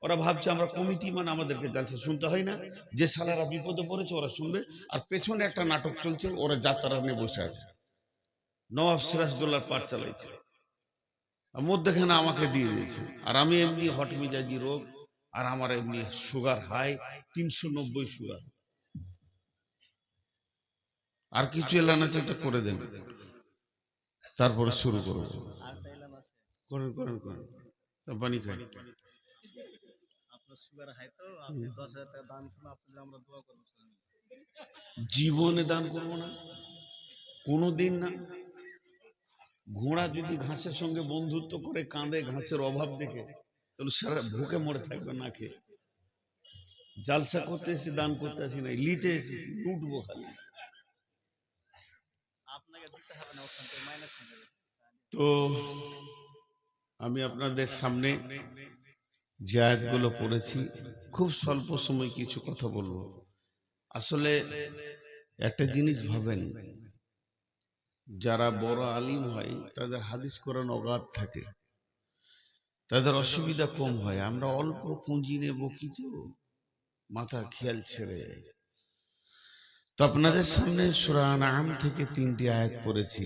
ওরা ভাবছে আমরা কমিটি, মানে আমাদেরকে জালসা শুনতে হয় না, যে সালারা বিপদে পড়েছে ওরা শুনবে। আর পেছনে একটা নাটক চলছে, ওরা যাত্রা নিয়ে বসে আছে, নওয়াব সিরাজদৌল্লার পাঠ চালাইছে, আর মধ্যখানে আমাকে দিয়ে দিয়েছে। আর আমি এমনি হট মিজাজি রোগ, আর আমার এমনি সুগার হাই, 390 সুগার। আর কিছু এলান আছে তো করে দেন, তারপরে শুরু করবো। করেন করেন করেন, তা পানি খাই। জীবনে দান করবো না, কোনোদিন না। ঘোড়া যদি ঘাসের সঙ্গে বন্ধুত্ব করে কাঁদে ঘাসের অভাব দেখে, তাহলে সারা ভুকে মরে থাকবে না খেয়ে। জালসা করতে এসে দান করতে আসি না, লিতে এসেছি, লুটবো খালি। তো আমি আপনাদের সামনে যে আয়াতগুলো পড়েছি, খুব স্বল্প সময় কিছু কথা বলবো। আসলে একটা জিনিস ভাবেন, যারা বড় আলিম হয় তাদের হাদিস কোরআন অগাধ থাকে, তাদের অসুবিধা কম হয়। আমরা অল্প পুঁজি নেব কিছু, মাথা খেয়াল ছেড়ে। তো আপনাদের সামনে সূরা আনআম থেকে 3টি আয়াত পড়েছি।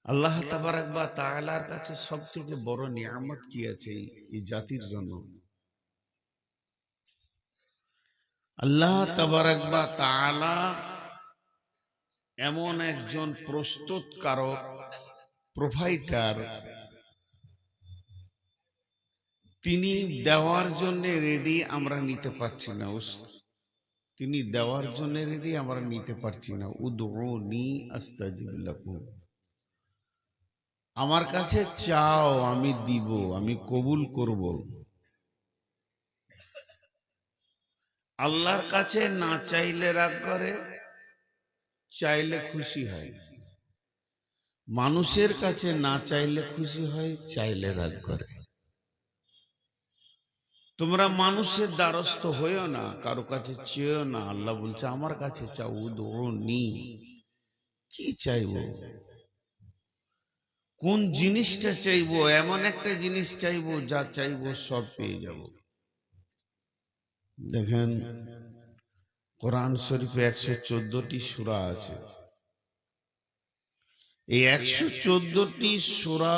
আল্লাহ তাবারাক ওয়া তাআলার কাছে সবথেকে বড় নিয়ামত কি আছে এই জাতির জন্য? আল্লাহ তাবারাক ওয়া তাআলা এমন একজন প্রস্তুতকারক, প্রোভাইডার, তিনি দেওয়ার জন্য রেডি, আমরা নিতে পারছি না। তিনি দেওয়ার জন্য রেডি, আমরা নিতে পারছি না। উদউনি আস্তাজিব লাকুম, আমার কাছে চাও, আমি দিব, আমি কবুল করব। আল্লাহর কাছে না চাইলে রাগ করে, চাইলে খুশি হয়। মানুষের কাছে না চাইলে খুশি হয়, চাইলে রাগ করে। তোমরা মানুষের দ্বারস্থ হইও না, কারো কাছে চেয়েও না। আল্লাহ বলছে আমার কাছে চাও। উদউনি, কি চাইবো, কোন জিনিসটা চাইবো? এমন একটা জিনিস চাইবো যা চাইবো সব পেয়ে যাব। দেখেন, কোরআন শরীফে 114টি সূরা আছে। এই 114টি সূরা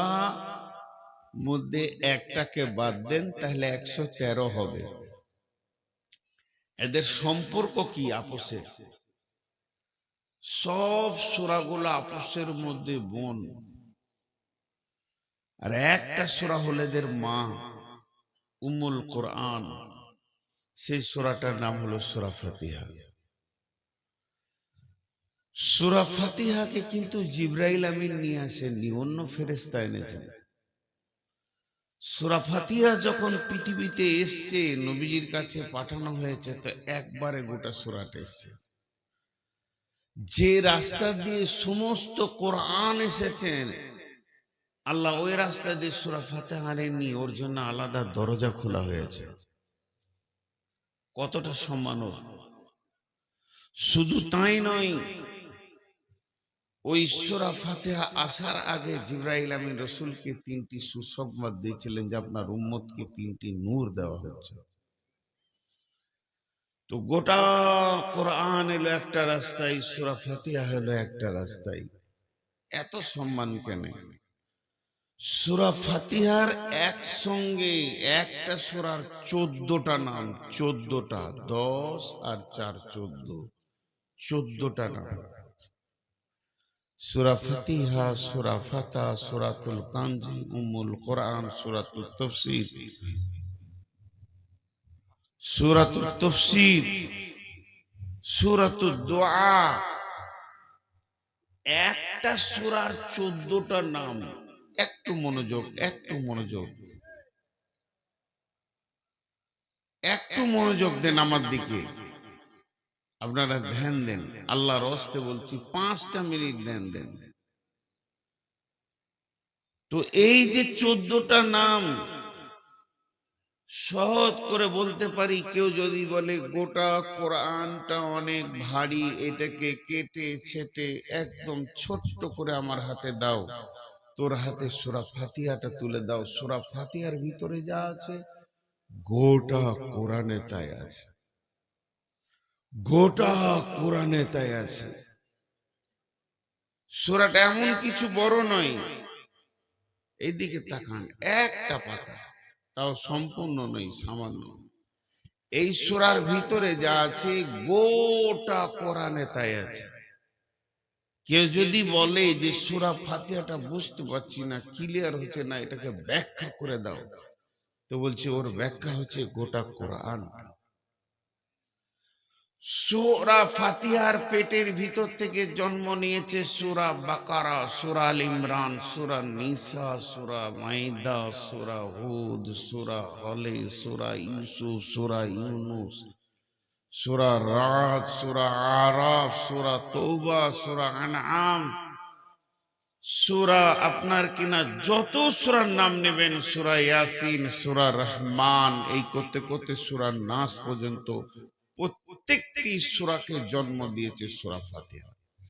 মধ্যে একটাকে বাদ দেন, তাহলে 113 হবে। এদের সম্পর্ক কি? আপসে। সব সূরাগুলো আপসের মধ্যে বোন। আর একটা সূরা হলো এদের মা, উম্মুল কোরআন। সেই সূরাটার নাম হলো সূরা ফাতিহা। সূরা ফাতিহাকে কিন্তু জিবরাইল আমিন নিয়ে আসেননি, অন্য ফেরেশতা এনেছেন। সূরা ফাতিহা যখন পৃথিবীতে এসছে, নবীজির কাছে পাঠানো হয়েছে, তো একবারে গোটা সূরাটা এসছে। যে রাস্তা দিয়ে সমস্ত কোরআন এসেছেন, আল্লাহ ওই রাস্তা দিয়ে সূরা ফাতিহা আনেননি, ওর জন্য আলাদা দরজা খোলা হয়েছে। কতটা সম্মান! শুধু তাই নয়, ওই সূরা ফাতিহা আসার আগে জিবরাইল আমিন রাসূলকে 3টি সুসংবাদ দিয়েছিলেন যে আপনার উম্মতকে 3টি নূর দেওয়া হচ্ছে। তো গোটা কোরআন এলো একটা রাস্তায়, সূরা ফাতিহা হলো একটা রাস্তায়। এত সম্মান কেন? সূরা ফাতিহার একসঙ্গে একটা সূরার 14টা নাম, 14টা, 10 আর 4 14, 14টা নাম। সূরা ফাতিহা, সূরা ফাতা, সূরাতুল কানজি, উম্মুল কোরআন, সূরাতুল তাফসীর, সূরাতুল তাফসীর, সূরাতুদ দুআ। একটা সূরার 14টা নাম। একটু মনোযোগ, একটু মনোযোগ, একটু মনোযোগ দেন আমার দিকে। আপনারা ধ্যান দেন, আল্লাহর হস্তে বলছি, 5টা মিনিট ধ্যান দেন। তো এই যে 14টা নাম, সহজ করে বলতে পারি, কেউ যদি বলে গোটা কোরআনটা অনেক ভারী, এটাকে কেটে ছেটে একদম ছোট্ট করে আমার হাতে দাও, তোর হাতে সূরা ফাতিহাটা তুলে দাও, সূরা ফাতিহার ভিতরে যা আছে গোটা কোরআনে তাই আছে, গোটা কোরআনে তাই আছে। সূরাটা এমন কিছু বড় নয়, এইদিকে তাকান, একটা পাতা, তাও সম্পূর্ণ নয়, সামান্য। এই সূরার ভিতরে যা আছে গোটা কোরআনে তাই আছে। কেউ যদি বলে যে সূরা ফাতিহাটা বুঝতে পারছি না, ক্লিয়ার হচ্ছে না, এটাকে ব্যাখ্যা করে দাও, তো বলছে ওর ব্যাখ্যা হচ্ছে গোটা কোরআন। সূরা ফাতিহার পেটের ভিতর থেকে জন্ম নিয়েছে সূরা বাকারা, সূরা আল ইমরান, সূরা নিসা, সূরা মাইদা, সূরা হুদ, সূরা হলে, সূরা ইউসুফ, সূরা ইউনুস, সূরা রাদ, সূরা আরাফ, সূরা তওবা, সূরা আনআম, সূরা আপনার কিনা যত সূরার নাম নেবেন, সূরা ইয়াসিন, সূরা রহমান, এই করতে করতে সূরা নাস পর্যন্ত প্রত্যেকটি সূরাকে জন্ম দিয়েছে সূরা ফাতিহা।